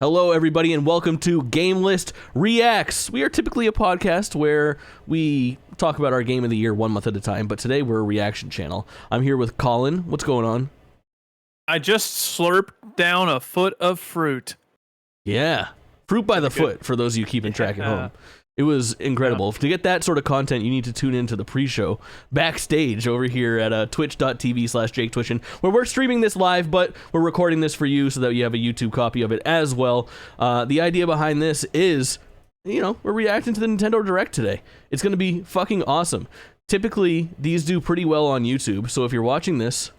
Hello, everybody, and welcome to GameList Reacts. We are typically a podcast where we talk about our game of the year 1 month at a time, but today we're a reaction channel. I'm here with Kaulin. What's going on? I just slurped down a foot of fruit. Yeah, fruit by the foot, for those of you keeping track at home. It was incredible. To get that sort of content, you need to tune into the pre-show backstage over here at twitch.tv/JakeTwitchin, where we're streaming this live, but we're recording this for you so that you have a YouTube copy of it as well. The idea behind this is, we're reacting to the Nintendo Direct today. It's going to be fucking awesome. Typically, these do pretty well on YouTube, so if you're watching this,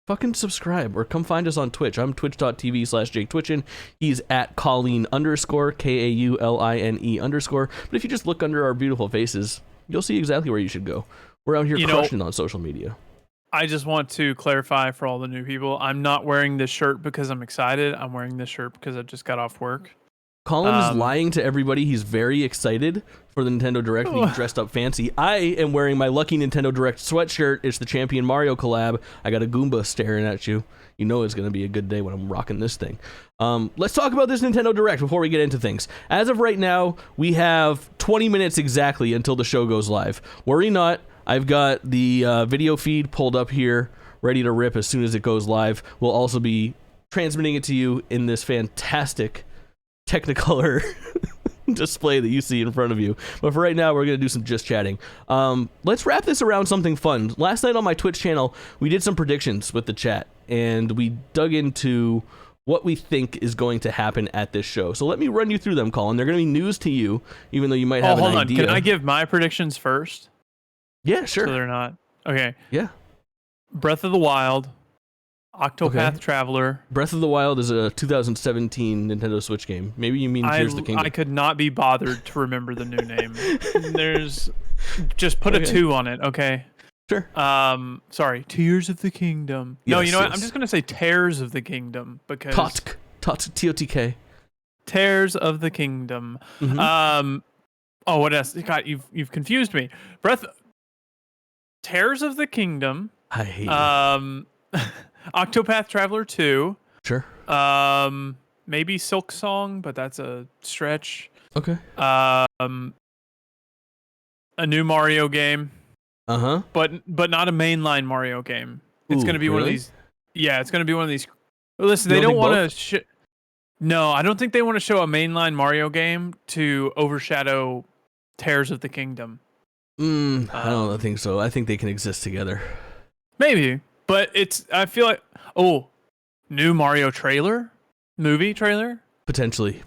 fucking subscribe or come find us on Twitch. I'm twitch.tv/JakeTwitchin. He's at Kaulin _ KAULINE_. But if you just look under our beautiful faces, you'll see exactly where you should go. We're out here crushing on social media. I just want to clarify for all the new people, I'm not wearing this shirt because I'm excited. I'm wearing this shirt because I just got off work. Kaulin is lying to everybody. He's very excited for the Nintendo Direct, being dressed up fancy. I am wearing my Lucky Nintendo Direct sweatshirt. It's the Champion Mario collab. I got a Goomba staring at you. You know it's going to be a good day when I'm rocking this thing. Let's talk about this Nintendo Direct before we get into things. As of right now, we have 20 minutes exactly until the show goes live. Worry not. I've got the video feed pulled up here, ready to rip as soon as it goes live. We'll also be transmitting it to you in this fantastic Technicolor display that you see in front of you. But for right now, we're going to do some just chatting. Let's wrap this around something fun. Last night on my Twitch channel, we did some predictions with the chat, and we dug into what we think is going to happen at this show. So let me run you through them, Kaulin. They're going to be news to you, even though you might have an idea. Hold on. Can I give my predictions first? Yeah, sure. So they're not... Okay. Yeah. Breath of the Wild, Octopath Traveler. Breath of the Wild is a 2017 Nintendo Switch game. Maybe you mean Tears of the Kingdom. I could not be bothered to remember the new name. Just put a 2 on it, okay? Sure. Sorry, Tears of the Kingdom. Yes, no, you know what? I'm just gonna say Tears of the Kingdom because TOTK. Tears of the Kingdom. Mm-hmm. Oh, what else? God, you've confused me. Tears of the Kingdom. I hate you. Octopath Traveler 2. Sure. Maybe Silk Song, but that's a stretch. Okay. A new Mario game. Uh-huh. But not a mainline Mario game. It's going to be one of these. Yeah, it's going to be one of these. Listen, they don't want to. No, I don't think they want to show a mainline Mario game to overshadow Tears of the Kingdom. I don't think so. I think they can exist together. Maybe, but I feel like new Mario movie trailer. Potentially.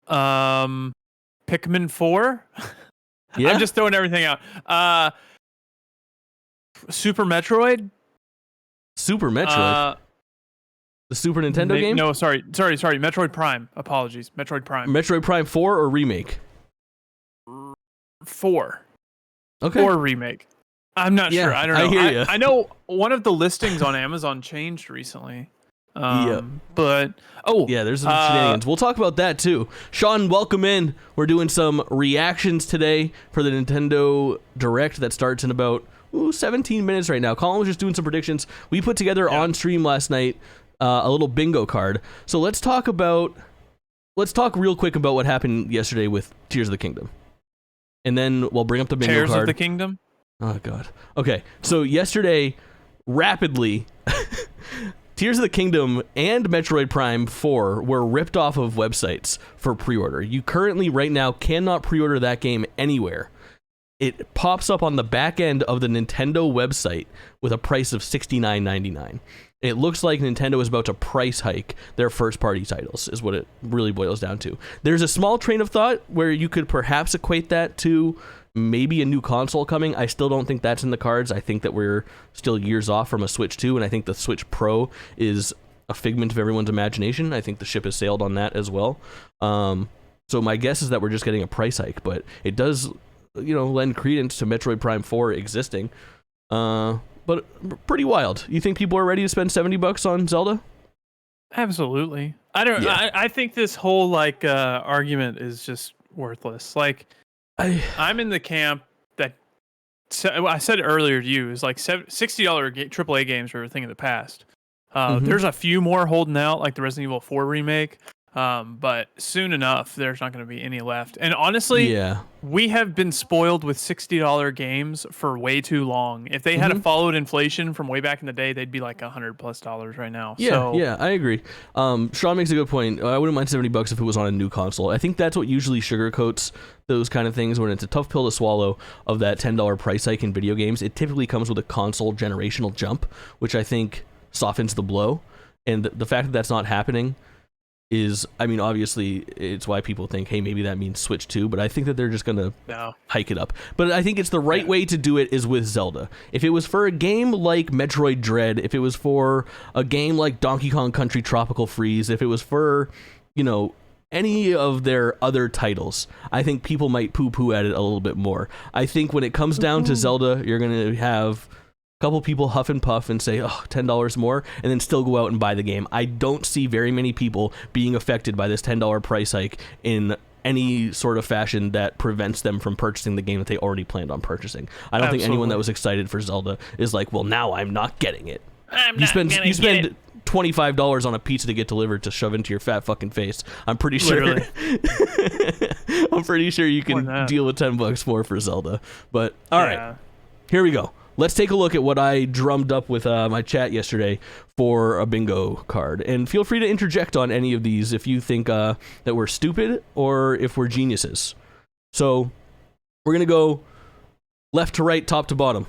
Pikmin 4. Yeah. I'm just throwing everything out. Super Metroid. The Super Nintendo game? No, sorry. Metroid Prime. Apologies. Metroid Prime. Metroid Prime 4 or remake? 4. Okay. Or remake. I'm not sure. I don't know. I hear you. I know one of the listings on Amazon changed recently. But there's some shenanigans. We'll talk about that too. Sean, welcome in. We're doing some reactions today for the Nintendo Direct that starts in about 17 minutes right now. Kaulin was just doing some predictions. We put together on stream last night a little bingo card. So let's talk real quick about what happened yesterday with Tears of the Kingdom. And then we'll bring up the bingo card. Tears of the Kingdom? Oh, God. Okay, so yesterday, rapidly, Tears of the Kingdom and Metroid Prime 4 were ripped off of websites for pre-order. You currently, right now, cannot pre-order that game anywhere. It pops up on the back end of the Nintendo website with a price of $69.99. It looks like Nintendo is about to price hike their first-party titles, is what it really boils down to. There's a small train of thought where you could perhaps equate that to maybe a new console coming. I still don't think that's in the cards. I think that we're still years off from a Switch 2, and I think the Switch Pro is a figment of everyone's imagination. I think the ship has sailed on that as well. So my guess is that we're just getting a price hike, but it does, lend credence to Metroid Prime 4 existing. But pretty wild. You think people are ready to spend $70 on Zelda? Absolutely. I think this whole argument is just worthless. I'm in the camp that I said earlier to you is like $60 AAA games were a thing of the past. There's a few more holding out, like the Resident Evil 4 remake. But soon enough, there's not going to be any left. And honestly, we have been spoiled with $60 games for way too long. If they had followed inflation from way back in the day, they'd be like $100+ right now. Yeah, I agree. Sean makes a good point. I wouldn't mind $70 if it was on a new console. I think that's what usually sugarcoats those kind of things when it's a tough pill to swallow of that $10 price hike in video games. It typically comes with a console generational jump, which I think softens the blow. And the fact that that's not happening is, I mean, obviously it's why people think, hey, maybe that means Switch 2, but I think that they're just going to hike it up. But I think it's the right way to do it is with Zelda. If it was for a game like Metroid Dread, if it was for a game like Donkey Kong Country Tropical Freeze, if it was for, any of their other titles, I think people might poo-poo at it a little bit more. I think when it comes down to Zelda, you're going to have couple people huff and puff and say, oh, $10 more, and then still go out and buy the game. I don't see very many people being affected by this $10 price hike in any sort of fashion that prevents them from purchasing the game that they already planned on purchasing. I don't think anyone that was excited for Zelda is like, well, now I'm not getting it. You spend $25 on a pizza to get delivered to shove into your fat fucking face. I'm pretty sure I'm pretty sure you can deal with $10 more for Zelda. But all right, here we go. Let's take a look at what I drummed up with my chat yesterday for a bingo card. And feel free to interject on any of these if you think that we're stupid or if we're geniuses. So we're going to go left to right, top to bottom,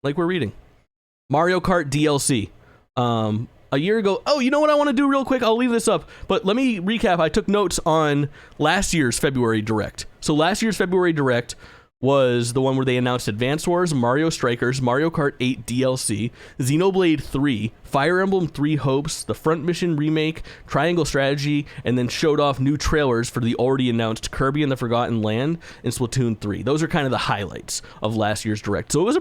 like we're reading. Mario Kart DLC. A year ago, you know what I want to do real quick? I'll leave this up, but let me recap. I took notes on last year's February Direct. So last year's February Direct was the one where they announced Advance Wars, Mario Strikers, Mario Kart 8 DLC, Xenoblade 3, Fire Emblem 3 Hopes, the Front Mission remake, Triangle Strategy, and then showed off new trailers for the already announced Kirby and the Forgotten Land and Splatoon 3. Those are kind of the highlights of last year's Direct. So it was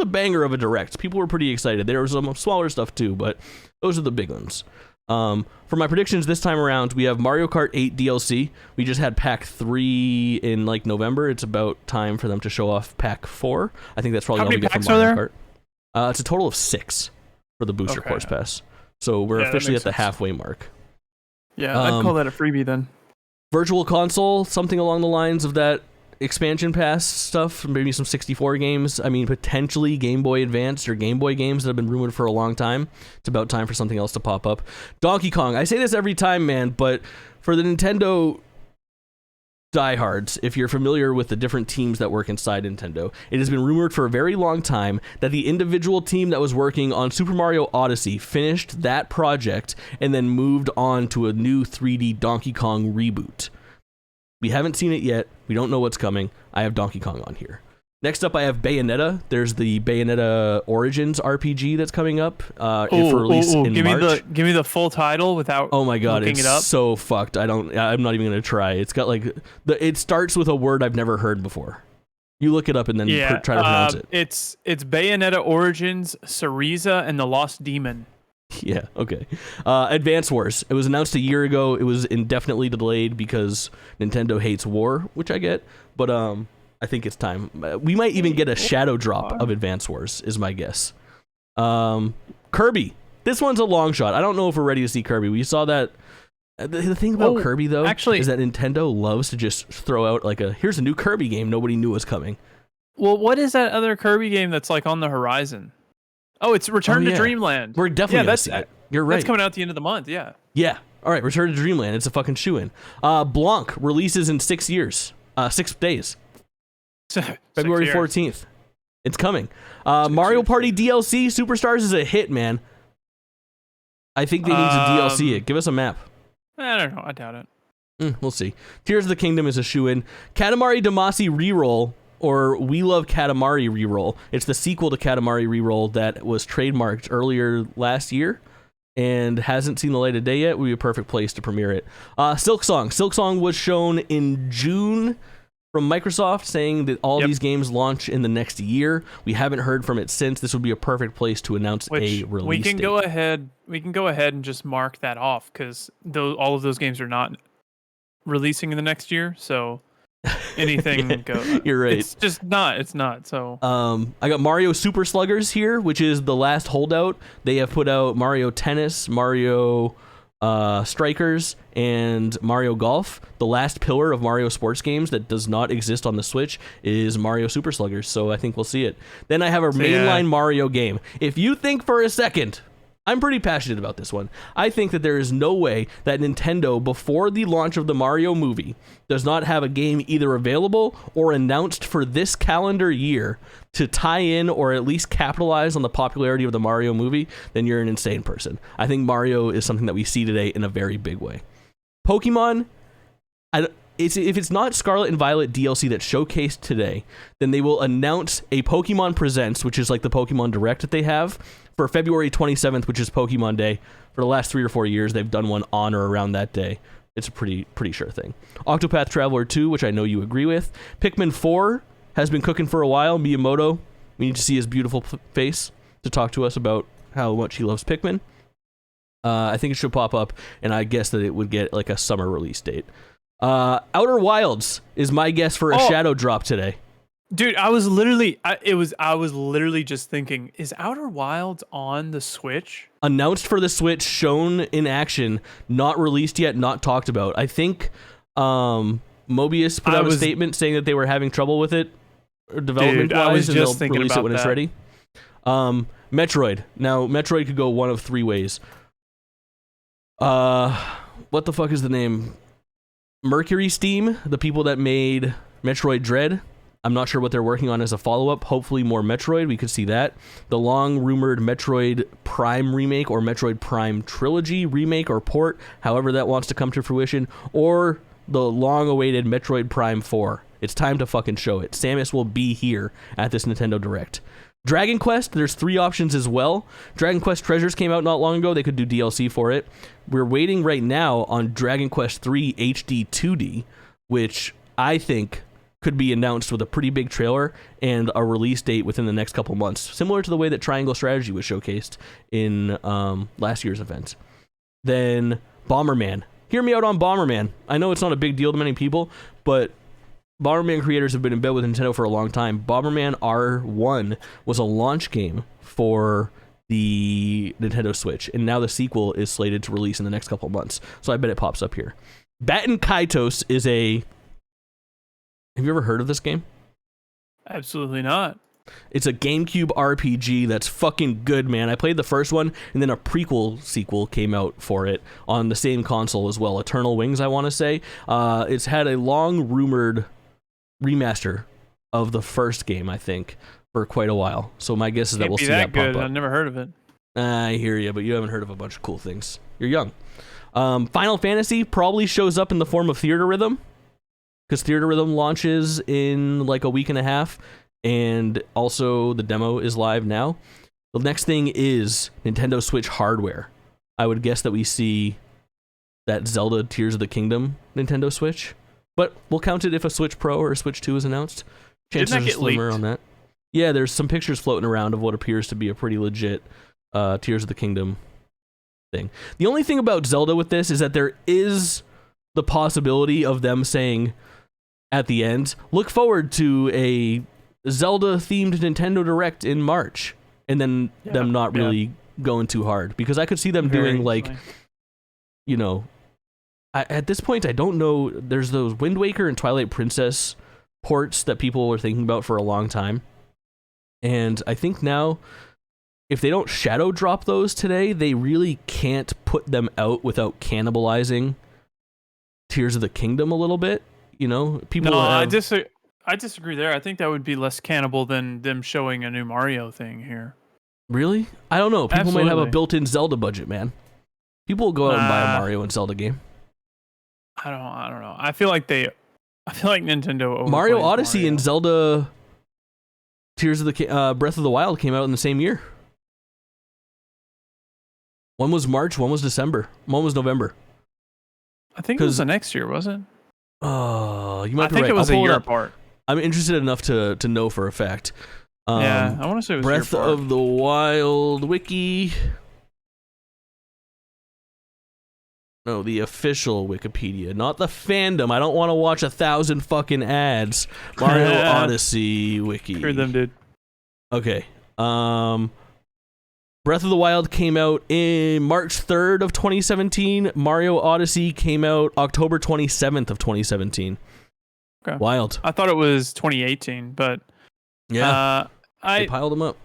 a banger of a Direct. People were pretty excited. There was some smaller stuff too, but those are the big ones. For my predictions this time around, we have Mario Kart 8 DLC. We just had Pack 3 in November. It's about time for them to show off Pack 4. I think that's probably all we get from Mario Kart. It's a total of 6 for the Booster Course Pass. So we're officially at the halfway mark. Yeah, I'd call that a freebie then. Virtual Console, something along the lines of that expansion pass stuff, maybe some 64 games. I mean, potentially Game Boy Advanced or Game Boy games that have been rumored for a long time. It's about time for something else to pop up. Donkey Kong. I say this every time, man, but for the Nintendo diehards, if you're familiar with the different teams that work inside Nintendo, it has been rumored for a very long time that the individual team that was working on Super Mario Odyssey finished that project and then moved on to a new 3D Donkey Kong reboot. We haven't seen it yet. We don't know what's coming. I have Donkey Kong on here. Next up, I have Bayonetta. There's the Bayonetta Origins RPG that's coming up for release in March. Give me the full title without. Oh my god, it's so fucked. I'm not even gonna try. It's got it starts with a word I've never heard before. You look it up and then try to pronounce it. It's Bayonetta Origins, Cereza, and the Lost Demon. Yeah, okay. Advance Wars. It was announced a year ago. It was indefinitely delayed because Nintendo hates war, which I get, but I think it's time. We might even get a shadow drop of Advance Wars, is my guess. Kirby. This one's a long shot. I don't know if we're ready to see Kirby. We saw that. The thing about Kirby, though, is that Nintendo loves to just throw out here's a new Kirby game nobody knew was coming. Well, what is that other Kirby game that's on the horizon? Oh, it's Return to Dreamland. We're definitely going to see it. You're right. That's coming out at the end of the month, yeah. Yeah. All right, Return to Dreamland. It's a fucking shoo-in. Blanc releases in 6 years. 6 days. February 14th. It's coming. Mario Party DLC, Superstars is a hit, man. I think they need to DLC it. Give us a map. I don't know. I doubt it. We'll see. Tears of the Kingdom is a shoo-in. Katamari Damacy Reroll, or We Love Katamari Reroll. It's the sequel to Katamari Reroll that was trademarked earlier last year and hasn't seen the light of day yet. Would be a perfect place to premiere it. Silk Song. Silk Song was shown in June from Microsoft, saying that all these games launch in the next year. We haven't heard from it since. This would be a perfect place to announce a release we can date. We can go ahead and just mark that off because all of those games are not releasing in the next year. So anything goes. You're right. It's just not. It's not. So I got Mario Super Sluggers here, which is the last holdout. They have put out Mario Tennis, Mario Strikers, and Mario Golf. The last pillar of Mario sports games that does not exist on the Switch is Mario Super Sluggers, so I think we'll see it. Then I have a mainline Mario game. If you think for a second, I'm pretty passionate about this one. I think that there is no way that Nintendo, before the launch of the Mario movie, does not have a game either available or announced for this calendar year to tie in or at least capitalize on the popularity of the Mario movie. Then you're an insane person. I think Mario is something that we see today in a very big way. Pokemon, if it's not Scarlet and Violet DLC that's showcased today, then they will announce a Pokemon Presents, which is like the Pokemon Direct that they have, for February 27th, which is Pokemon Day. For the last 3 or 4 years, they've done one on or around that day. It's a pretty sure thing. Octopath Traveler 2, which I know you agree with. Pikmin 4 has been cooking for a while. Miyamoto, we need to see his beautiful face to talk to us about how much he loves Pikmin. I think it should pop up, and I guess that it would get like a summer release date. Outer Wilds is my guess for a shadow drop today. Dude, I was literally just thinking, is Outer Wilds on the Switch? Announced for the Switch, shown in action, not released yet, not talked about. I think Mobius put out a statement saying that they were having trouble with it development-wise, and they'll release it when it's ready. Metroid. Now, Metroid could go one of 3 ways. What the fuck is the name? Mercury Steam, the people that made Metroid Dread. I'm not sure what they're working on as a follow-up. Hopefully more Metroid. We could see that. The long-rumored Metroid Prime remake or Metroid Prime Trilogy remake or port, however that wants to come to fruition, or the long-awaited Metroid Prime 4. It's time to fucking show it. Samus will be here at this Nintendo Direct. Dragon Quest, there's 3 options as well. Dragon Quest Treasures came out not long ago. They could do DLC for it. We're waiting right now on Dragon Quest 3 HD 2D, which I think could be announced with a pretty big trailer and a release date within the next couple months, similar to the way that Triangle Strategy was showcased in last year's event. Then Bomberman. Hear me out on Bomberman. I know it's not a big deal to many people, but Bomberman creators have been in bed with Nintendo for a long time. Bomberman R1 was a launch game for the Nintendo Switch, and now the sequel is slated to release in the next couple months, so I bet it pops up here. Batten Kaitos is a... Have you ever heard of this game? Absolutely not. It's a GameCube RPG that's fucking good, man. I played the first one, and then a prequel sequel came out for it on the same console as well. Eternal Wings, I want to say. It's had a long-rumored remaster of the first game, I think, for quite a while. So my guess is that we'll see that pop up. I've never heard of it. I hear you, but you haven't heard of a bunch of cool things. You're young. Final Fantasy probably shows up in the form of Theater Rhythm, because Theater Rhythm launches in like a week and a half, and also the demo is live now. The next thing is Nintendo Switch hardware. I would guess that we see that Zelda Tears of the Kingdom Nintendo Switch, but we'll count it if a Switch Pro or a Switch 2 is announced. Chances are slimmer on that. Yeah, there's some pictures floating around of what appears to be a pretty legit Tears of the Kingdom thing. The only thing about Zelda with this is that there is the possibility of them saying at the end, look forward to a Zelda-themed Nintendo Direct in March, and then them not really going too hard, because I could see them doing like, you know, at this point, I don't know, there's those Wind Waker and Twilight Princess ports that people were thinking about for a long time, and I think now, if they don't shadow drop those today, they really can't put them out without cannibalizing Tears of the Kingdom a little bit. You know, people. No, I disagree there. I think that would be less cannibal than them showing a new Mario thing here. Really? I don't know. People might have a built-in Zelda budget, man. People will go out and buy a Mario and Zelda game. I don't know. I feel like Nintendo. Mario Odyssey and Zelda Tears of the Breath of the Wild came out in the same year. One was March, one was December, one was November. I think it was the next year, wasn't it? Oh, you might be right. I think it was a year apart. I'm interested enough to know for a fact. Yeah, I want to say it was Breath of the Wild wiki. No, the official Wikipedia, not the fandom. I don't want to watch 1,000 fucking ads. Mario Odyssey wiki. Heard them, dude. Okay. Breath of the Wild came out in March 3rd of 2017. Mario Odyssey came out October 27th of 2017. Okay. Wild. I thought it was 2018, but yeah, they piled them up.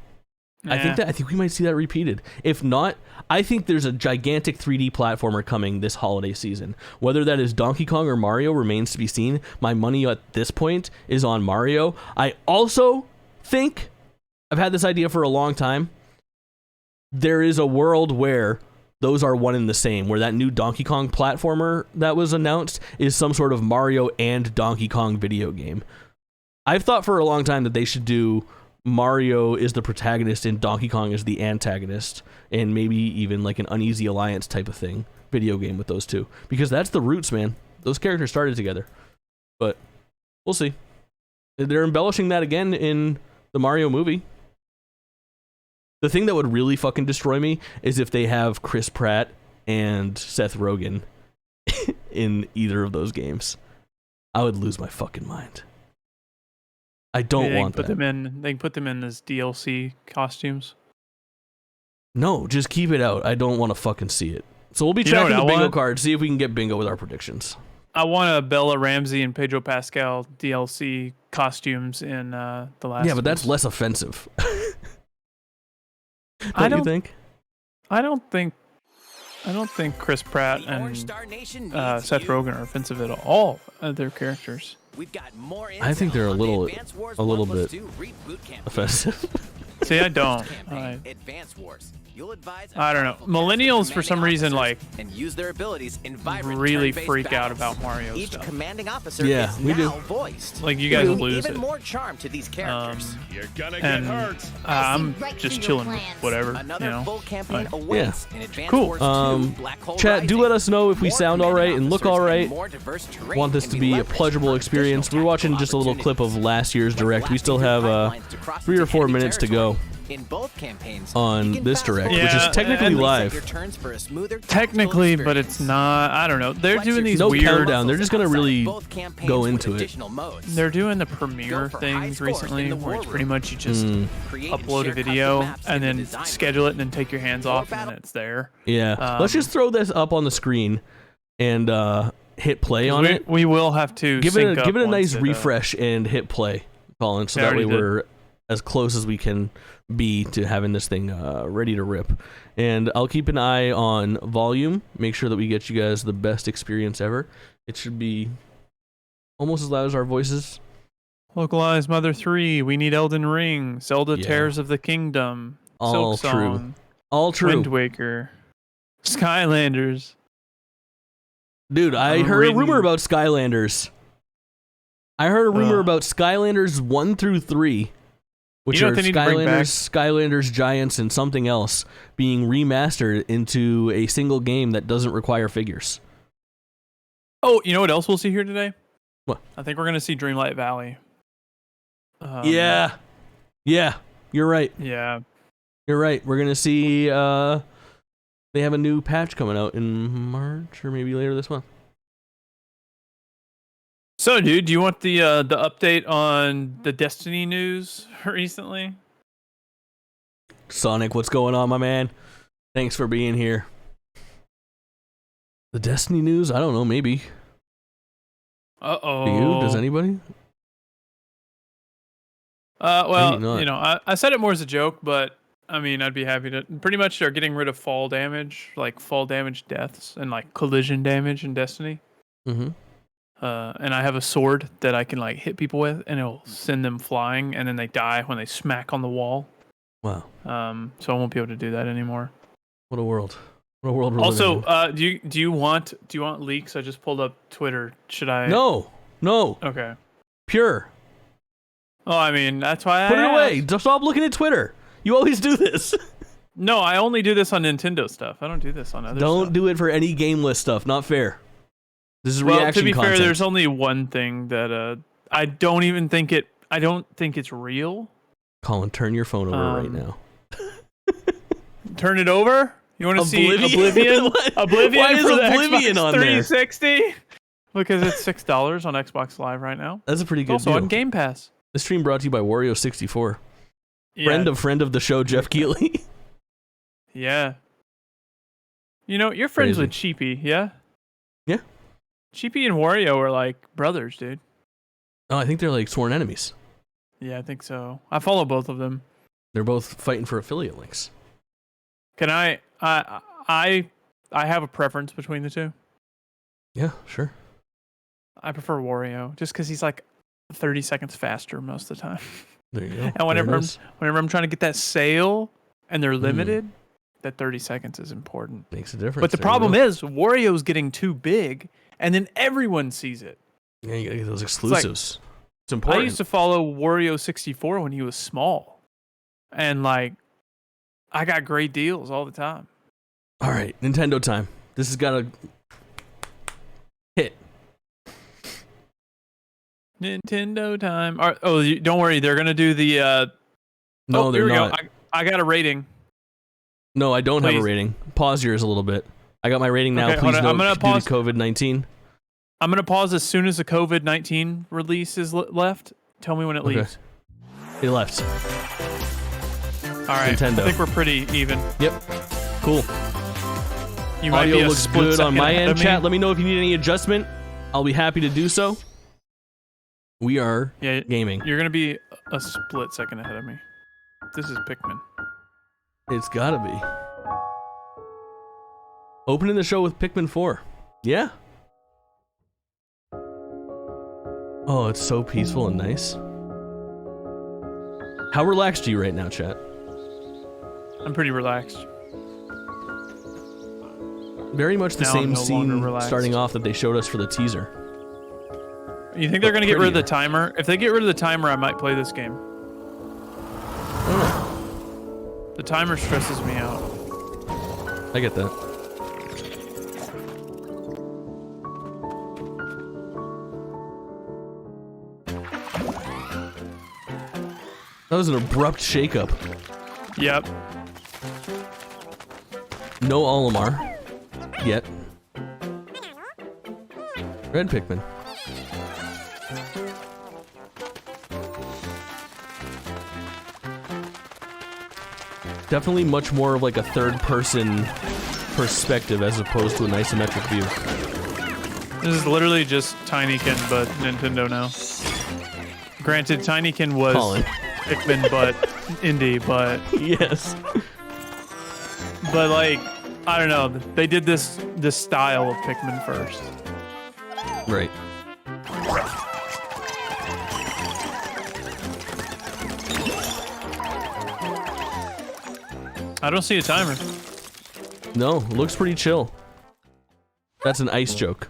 I think we might see that repeated. If not, I think there's a gigantic 3D platformer coming this holiday season. Whether that is Donkey Kong or Mario remains to be seen. My money at this point is on Mario. I also think, I've had this idea for a long time, there is a world where those are one and the same, where that new Donkey Kong platformer that was announced is some sort of Mario and Donkey Kong video game. I've thought for a long time that they should do Mario is the protagonist and Donkey Kong is the antagonist, and maybe even like an Uneasy Alliance type of thing, video game with those two. Because that's the roots, man. Those characters started together. But we'll see. They're embellishing that again in the Mario movie. The thing that would really fucking destroy me is if they have Chris Pratt and Seth Rogen in either of those games. I would lose my fucking mind. I don't want that. They can put them in as DLC costumes. No, just keep it out. I don't want to fucking see it. So we'll be tracking the bingo card, see if we can get bingo with our predictions. I want a Bella Ramsey and Pedro Pascal DLC costumes in the last. Yeah, but that's less offensive. Don't you think? I don't think Chris Pratt and Seth Rogen are offensive at all. Their characters. I think they're a little bit offensive. See, I don't. I don't know. Millennials, for some reason, like really freak out about Mario stuff. Yeah, we do. Like you guys lose it. More charm to these characters. You're gonna get hurt. I'm just chilling with whatever. Yeah. Cool. Chat, do let us know if we sound all right and look all right. Want this to be a pleasurable experience. We're watching just a little clip of last year's Direct. We still have 3 or 4 minutes to go on this Direct, which is technically live. Technically, but it's not. I don't know. They're doing these weird countdown. They're just gonna really go into it. They're doing the premiere things recently, where it's pretty much you just upload a video and then schedule it and then take your hands off and then it's there. Yeah. Let's just throw this up on the screen and hit play on it. We will have to give it a nice refresh and hit play, Kaulin, so that way we're as close as we can be to having this thing ready to rip. And I'll keep an eye on volume, make sure that we get you guys the best experience ever. It should be almost as loud as our voices. Localized Mother 3, we need Elden Ring, Zelda Tears of the Kingdom, all Silk true. Song, All true. Wind Waker, Skylanders. Dude, I heard a rumor about Skylanders. I heard a rumor about Skylanders 1 through 3. Which are Skylanders, Giants, and something else being remastered into a single game that doesn't require figures. Oh, you know what else we'll see here today? What? I think we're going to see Dreamlight Valley. Yeah, you're right. Yeah. You're right. We're going to see they have a new patch coming out in March or maybe later this month. So, dude, do you want the update on the Destiny news recently? Sonic, what's going on, my man? Thanks for being here. The Destiny news? I don't know, maybe. Uh-oh. Do you? Does anybody? Well, you know, I said it more as a joke, but I mean, I'd be happy to. Pretty much they're getting rid of fall damage, like fall damage deaths and like collision damage in Destiny. Mm-hmm. And I have a sword that I can like hit people with, and it'll send them flying, and then they die when they smack on the wall. Wow. So I won't be able to do that anymore. What a world! What a world we're also, living in. do you want leaks? I just pulled up Twitter. Should I? No. Okay. Pure. Oh, I mean that's why Put it away. Just stop looking at Twitter. You always do this. No, I only do this on Nintendo stuff. I don't do this on other stuff. Don't do it for any GameList stuff. Not fair. This is reaction to be content. fair, there's only one thing that I don't think it's real. Kaulin, turn your phone over right now. Turn it over? You want to see Oblivion? Oblivion Why is for the Oblivion Xbox on 360? There? Because it's $6 on Xbox Live right now. That's a pretty good also deal. On Game Pass. This stream brought to you by Wario64. Yeah. Friend of the show, Jeff Keighley. Yeah. You know, you're friends with Cheapy, yeah? Yeah. Cheapy and Wario are like brothers, dude. Oh, I think they're like sworn enemies. Yeah, I think so. I follow both of them. They're both fighting for affiliate links. Can I have a preference between the two. Yeah, sure. I prefer Wario just because he's like 30 seconds faster most of the time. There you go. And whenever I'm trying to get that sale and they're limited, that 30 seconds is important. Makes a difference. But the problem is Wario's getting too big, and then everyone sees it. Yeah, you gotta get those exclusives. It's important. I used to follow Wario 64 when he was small, and like I got great deals all the time. All right, Nintendo time. This has got to hit. Nintendo time. Don't worry, they're gonna do the. No, they're not. Go. I got a rating. No, I don't have a rating. Pause yours a little bit. I got my rating now. Okay, Please note, I'm gonna pause COVID-19. I'm gonna pause as soon as the COVID-19 release is left. Tell me when it leaves. It left. All right. Nintendo. I think we're pretty even. Yep. Cool. You might Audio be a looks split good on my second end. ahead Chat, of me. let me know if you need any adjustment. I'll be happy to do so. We are gaming. You're gonna be a split second ahead of me. This is Pikmin. It's gotta be. Opening the show with Pikmin 4. Yeah. Oh, it's so peaceful and nice. How relaxed are you right now, chat? I'm pretty relaxed. Very much the Now I'm same no longer scene relaxed. starting off that they showed us for the teaser. You think they're gonna get rid of the prettier. timer? If they get rid of the timer, I might play this game. Oh, The timer stresses me out. I get that. That was an abrupt shakeup. Yep. No Olimar. Yet. Red Pikmin. Definitely much more of like a third-person perspective as opposed to an isometric view. This is literally just Tinykin, but Nintendo now. Granted, Tinykin was Kaulin. Pikmin, but indie, but Yes. like I don't know. They did this style of Pikmin first. Right. I don't see a timer. No, looks pretty chill. That's an ice joke.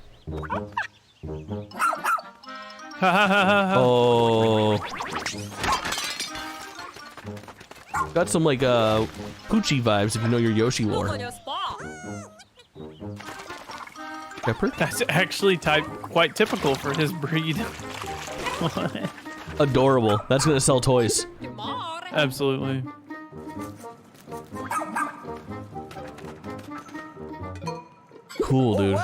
Oh. Got some like Poochie vibes if you know your Yoshi lore. Pepper? That's actually quite typical for his breed. Adorable. That's gonna sell toys. Absolutely. Cool, dude.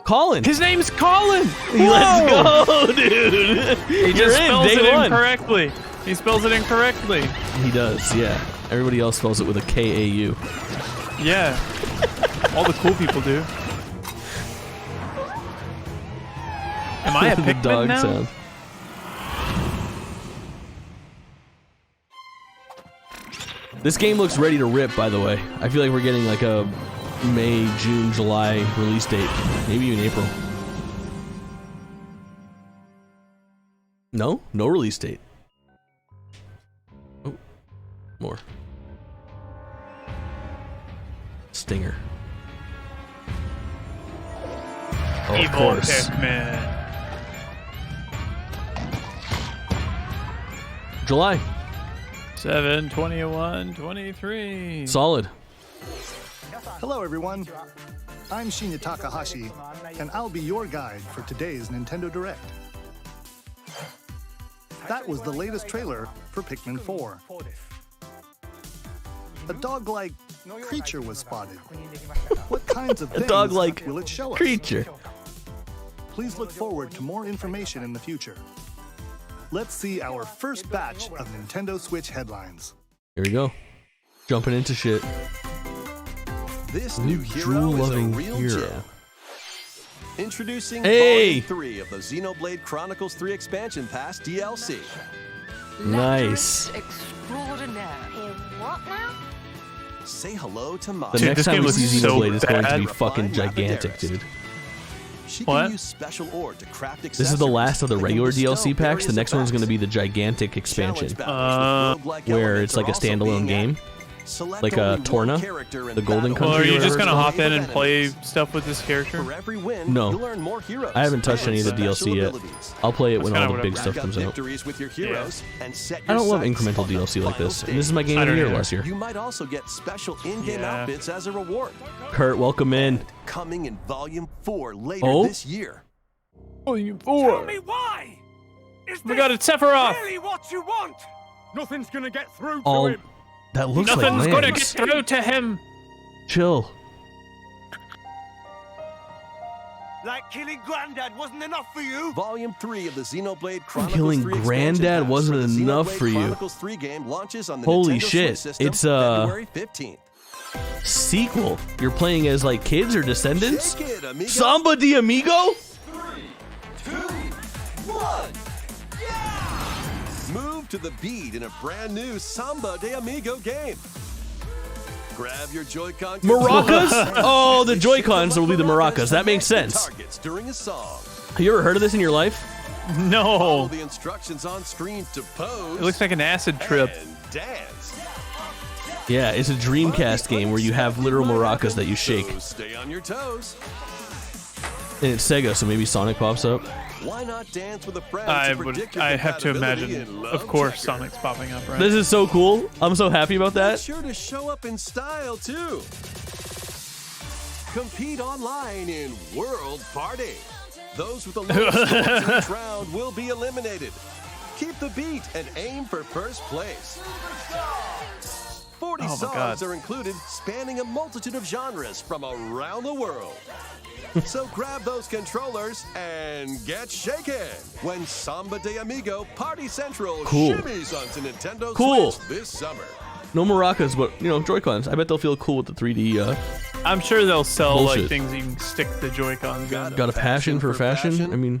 Kaulin! His name's Kaulin! Let's go, dude! He just spells it day one. incorrectly. He spells it incorrectly. He does, yeah. Everybody else spells it with a K-A-U. Yeah. All the cool people do. Am I a The Pikmin dog now? sound. This game looks ready to rip, by the way. I feel like we're getting like a May, June, July release date. Maybe even April. No? No release date. Oh. More. Stinger. Oh, of Evil course. Pikmin. July. 7/21/23. Solid. Hello, everyone. I'm Shinya Takahashi, and I'll be your guide for today's Nintendo Direct. That was the latest trailer for Pikmin 4. A dog-like creature was spotted. What kinds of things dog-like will it show us? Creature. Please look forward to more information in the future. Let's see our first batch of Nintendo Switch headlines. Here we go. Jumping into shit. This new hero is a real gem. Introducing Volume 3 of the Xenoblade Chronicles 3 Expansion Pass DLC. Nice. What now? Say hello to Maya. The next time we see so Xenoblade is going to be bad. fucking gigantic, dude. She What? can use special ore to craft This is the accessories last of the that can regular bestow DLC packs. The various next one's going to be effects. the gigantic expansion, Challenge battles with roguelike where elements it's like are a also standalone being game. added. Select Like only a one Torna, character in the Golden battle. Well, are you Country just gonna Wave hop in of and play enemies. stuff with this character? For every win, No. you'll earn more heroes. I haven't touched and any of the special DLC yet. abilities. I'll play it when That's all kinda the what big I'm stuff Rack up comes out. victories with your heroes and set I your don't love sights incremental on the DLC like final this. And this is my stage. game I of the don't year either. last year. You might also get special in-game Yeah. outfits as a reward. Kurt, welcome in. Coming in Volume 4 later Oh? this year. Tell me why? We got it, Sephiroth. what you want? Nothing's gonna get through All that looks Nothing's like gonna get Lance. through to him. Chill. Like killing Granddad wasn't enough for you? Volume 3 of the Xenoblade Chronicles Killing 3 Granddad expansion pass wasn't for the enough Xenoblade for you. Chronicles 3 game launches on the Holy Nintendo shit, Switch system it's, February 15th. Sequel. You're playing as like kids or descendants? Shake it, amigo. Samba de Amigo? 3, 2, 1. Move to the beat in a brand new Samba de Amigo game. Grab your Joy-Con Maracas? Oh, the and Joy-Cons shake will be the maracas. That to makes match the sense. Targets during a song. Have you ever heard of this in your life? Follow No. the instructions on screen to pose. It looks like an acid trip. And dance. Yeah, it's a Dreamcast game where you have literal maracas that you shake. So stay on your toes. And it's Sega, so maybe Sonic pops up. Why not dance with a friend I to predict your I have to compatibility imagine. in Of Love course, Checker? Sonic's popping up, right? This is so cool. I'm so happy about Be that. sure to show up in style too. Compete online in World Party. Those with the lowest scores in each round will be eliminated. Keep the beat and aim for first place. 40 Oh my songs God. are included, spanning a multitude of genres from around the world. So grab those controllers and get shaken when Samba de Amigo Party Central Cool. shimmies onto Nintendo Cool. Switch this summer. No maracas, but, you know, Joy-Cons. I bet they'll feel cool with the 3D. I'm sure they'll sell Bullshit. like things you can stick the Joy-Cons in. Got a passion for fashion? I mean,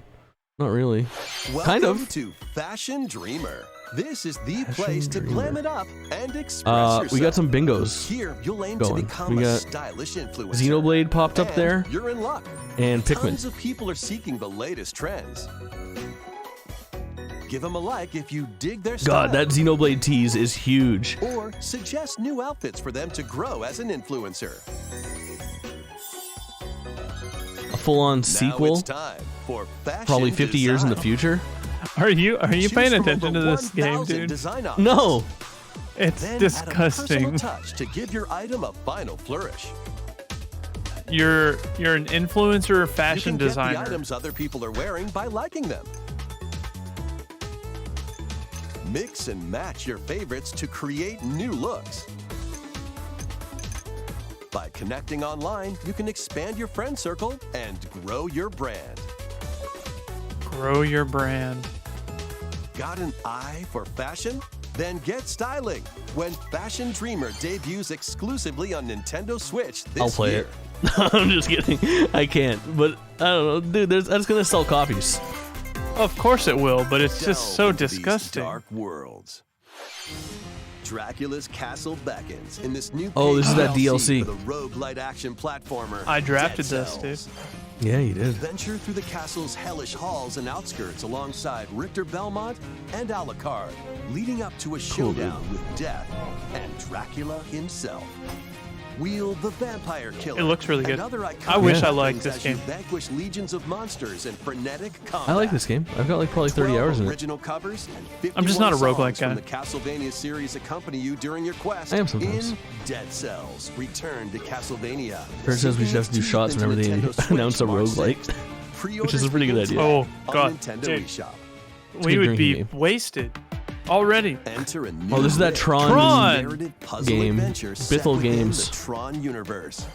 not really. Welcome Kind of. to Fashion Dreamer. This is the Fashion place to Dreamer. glam it up and express yourself. We got some bingos. Here, you'll aim going. to become We a got stylish influencer. Xenoblade popped up And there, You're in luck. and Pikmin. Tons of people are seeking the latest trends. Give them a like if you dig their style. God, that Xenoblade tease is huge. Or suggest new outfits for them to grow as an influencer. A full-on Now sequel, it's time for fashion probably 50 years in the design. future. Are you Choose paying from attention to over this game, 1,000 dude? design options. No. It's Then add a disgusting. personal touch to give your item a final flourish. You're an influencer fashion You can get the designer. items other people are wearing by liking them. Mix and match your favorites to create new looks. By connecting online, you can expand your friend circle and grow your brand. Grow your brand. Got an eye for fashion? Then get styling when Fashion Dreamer debuts exclusively on Nintendo Switch this I'll play year. it. I'm just kidding. I can't. But I don't know, dude. That's gonna sell copies. Of course it will, but it's just so Delve into these disgusting. dark worlds. Dracula's Castle beckons in this new Oh, this is that paid DLC. for the roguelite action platformer. I drafted Dead this, Cells. dude. Yeah, you did. Venture through the castle's hellish halls and outskirts alongside Richter Belmont and Alucard, leading up to a Cool, dude. showdown with Death and Dracula himself. Wield the vampire killer. It looks really and good. other iconic I wish I weapons liked this as you game. vanquish legions of monsters in frenetic combat. I like this game. I've got like probably 30 12 hours in it. original covers and 51 I'm just not a roguelike songs from guy. the Castlevania series accompany you during your quest. I am sometimes. In Dead Cells, Return to Castlevania. Kurt says we should have to do shots whenever they announce a roguelike. Which is a pretty good idea. Oh, On God, Nintendo dude. eShop. We good would be drinking game. wasted already. Enter a Oh, this is that rich Tron narrative puzzle game. adventure set Bithell within Games. the Tron universe.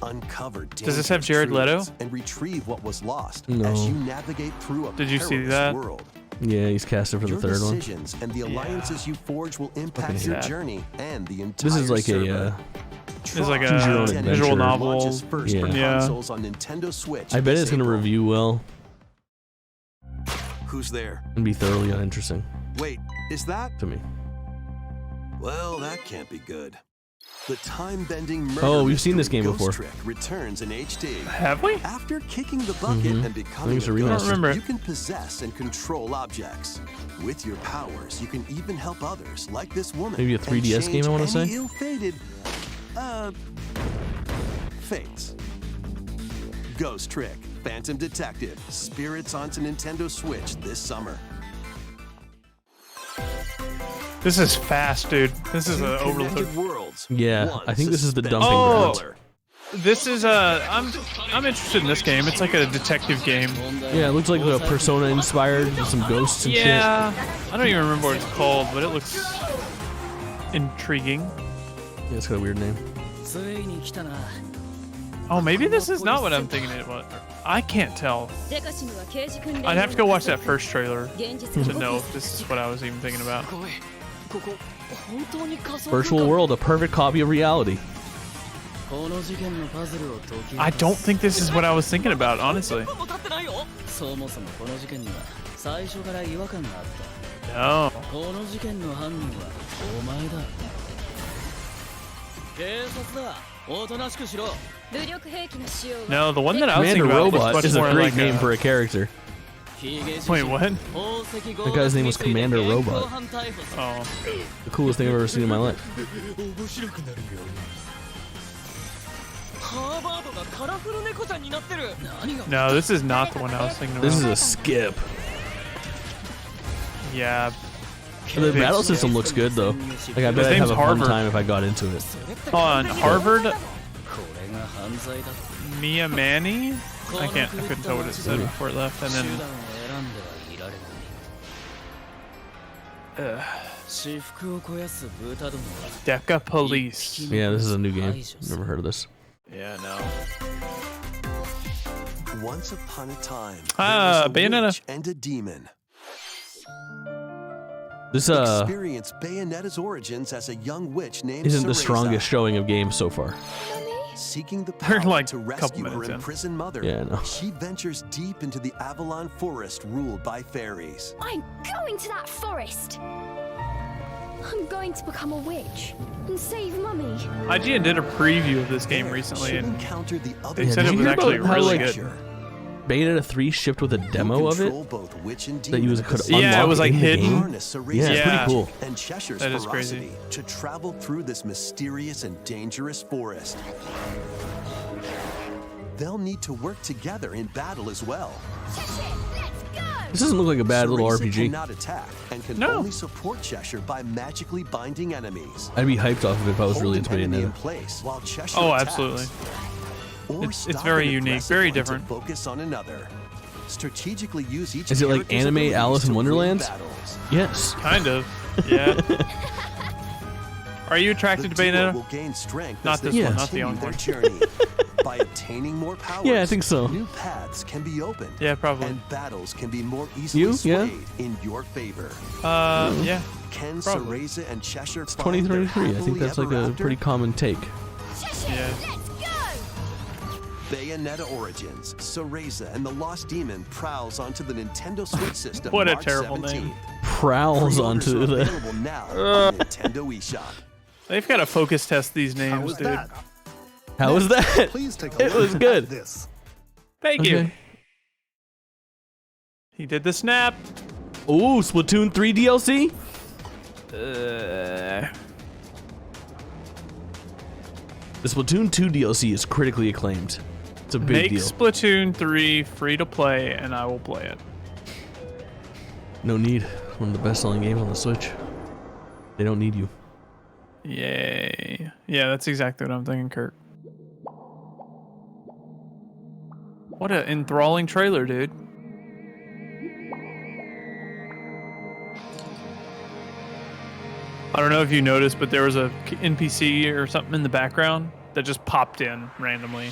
Uncover Does this have dangerous Jared Leto? truths and retrieve what was lost No. as you navigate through a Did you see perilous that? world. Yeah, he's casted for the Your third one. decisions and the alliances you forge will impact Okay. your Yeah. journey and the entire This is like server. It's like Choose your own a adventure. visual novel. Launches first for Yeah. consoles on Nintendo Switch. I bet this it's gonna April. review well Who's there? and be thoroughly uninteresting Wait, is that? to me. Well, that can't be good. The time-bending murder Oh, we've seen this mystery game Ghost before. Trick returns in HD. Have we? After kicking the bucket and I becoming think it's a a ghost, remaster. I don't remember it. you can possess and control objects. With your powers, you can even help others, like this woman. Maybe a and 3DS game, I wanna change any say? ill-fated, fates. Ghost Trick, Phantom Detective, Spirits onto Nintendo Switch this summer. This is fast, dude. This is Two an overload. connected worlds. Yeah, One I think this is the suspense dumping Oh. ground. This is I'm interested in this game. It's like a detective game. Yeah, it looks like a Persona inspired with some ghosts and Yeah, I don't even remember what it's called, but it looks intriguing. shit. Yeah, it's got a weird name. Oh, maybe this is not what I'm thinking it was. I can't tell. I'd have to go watch that first trailer to know if this is what I was even thinking about. Virtual world, a perfect copy of reality. I don't think this is what I was thinking about, honestly. No. No, the one that I was Commander thinking about was Robot much is a more great like name for a character. Wait, what? That guy's name was Commander Robot. Oh. The coolest thing I've ever seen in my life. No, this is not the one I was thinking about. This is a skip. Yeah. The battle system looks good though. Like I bet I'd name's have a fun Harvard. time if I got into it. On Harvard, Mia Manny. I couldn't tell what it said before it left, and then. Deca Police. Yeah, this is a new game. Never heard of this. Yeah, no. Once upon a time, Ah, there was a Bayonetta. witch and a demon. This Experience Bayonetta's origins as a young witch named isn't the Cereza, strongest showing of games so far. seeking the They're power like to a couple rescue her minutes in. imprisoned mother. Yeah, I know. She ventures deep into the Avalon Forest ruled by fairies. I'm going to that forest. I'm going to become a witch and save Mummy. IGN did a preview of this game There, recently, she'll and encounter the other they said did it you was hear actually about how, really like, good. Bayonetta 3 shipped with a demo of it Control both witch and that you demon could at the unlock Yeah, it was, like, in the hidden. game. harness Cereza's Yeah, it's Yeah. pretty cool. and Cheshire's That is ferocity crazy. to travel through this mysterious and dangerous forest. They'll need to work together in battle as well. This doesn't look like a bad little Cereza RPG. cannot attack and can No. only support Cheshire by magically binding enemies. I'd be hyped off of it if I was really Hold into an enemy in Bayonetta. place while Cheshire Oh, attacks. absolutely. Or It's stop very an unique, aggressive very one to different. Focus on another. Strategically use each Is it like character's anime abilities Alice in to win Wonderland? battles. Yes. Kind of. Yeah. Are you attracted to The duo Bayonetta? will gain strength Not as they this one, not the continue young their one. journey. By obtaining more powers, Yeah, I think so. new paths can be opened. Yeah, probably. And battles can be more easily You? Yeah. swayed in your favor. Yeah. Can Probably. Cereza and Cheshire It's find their 2023. I think happily that's like ever a after? pretty common take. Yeah. Bayonetta Origins, Cereza and the Lost Demon prowls onto the Nintendo Switch system. What a March terrible 17th. name. Prowls Pre-orders onto are the. available now on Nintendo eShop. They've got to focus test these How names, was dude. that? How was that? Please take a It look was good. at this. Thank you. Okay. He did the snap. Ooh, Splatoon 3 DLC? Uh, The Splatoon 2 DLC is critically acclaimed. It's a big make deal. Splatoon 3 free to play, and I will play it. No need. One of the best selling games on the Switch. They don't need you. Yay. Yeah, that's exactly what I'm thinking, Kurt. What an enthralling trailer, dude. I don't know if you noticed, but there was a NPC or something in the background that just popped in randomly.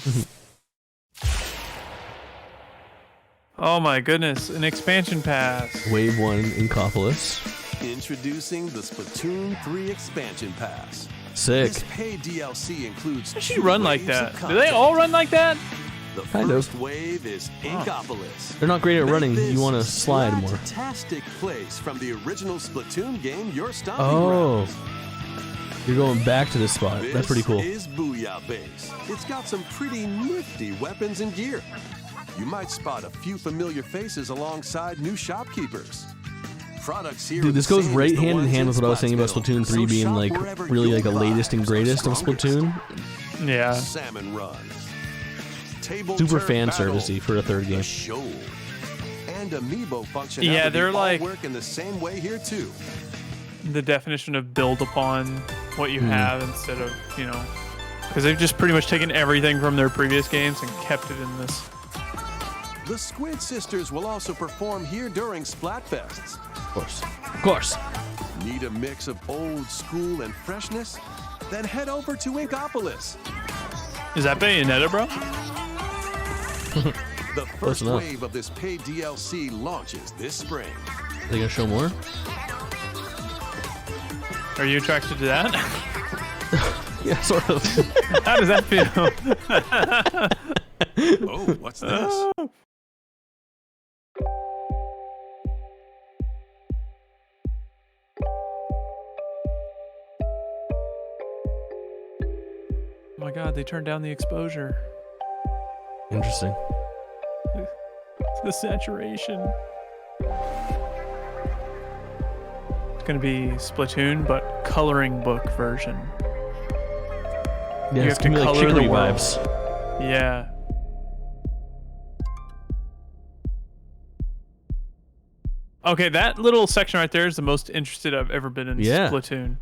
Oh my goodness, an expansion pass. Wave 1 Inkopolis. Introducing the Splatoon 3 expansion pass. Sick. This paid DLC includes Does she two run like waves that? of Do they all run like that? The Kind of. first wave is Inkopolis. They're not great at Make running. this You want to slide more. fantastic place from the original Splatoon game your stomping Oh. grounds. You're going back to this spot. That's pretty cool. This is Booyah Base. It's got some pretty nifty weapons and gear. You might spot a few familiar faces alongside new shopkeepers. Products here Dude, this goes same right as the hand in ones hand with what I was saying about Splatsville. Splatoon 3 So being shop like wherever really your like a latest and vibes are greatest of strongest. Splatoon. Yeah. Salmon runs. Table Super turf fan battle, servicey for a third the game. show. And amiibo functionality Yeah, they're all like- work in the same way here too. The definition of build upon what you Hmm. have instead of, you know, because they've just pretty much taken everything from their previous games and kept it in this. The Squid Sisters will also perform here during Splatfests. Of course. Of course. Need a mix of old school and freshness? Then head over to Inkopolis. Is that Bayonetta, bro? The Close first enough. wave of this paid DLC launches this spring. Are they gonna show more? Are you attracted to that? Yeah, sort of. How does that feel? Oh, what's this? Oh my god, they turned down the exposure. Interesting. The saturation. It's gonna be Splatoon, but coloring book version. Yeah, You it's have to gonna be like color the Kirby world. vibes. Yeah. Okay, that little section right there is the most interested I've ever been in Yeah. Splatoon.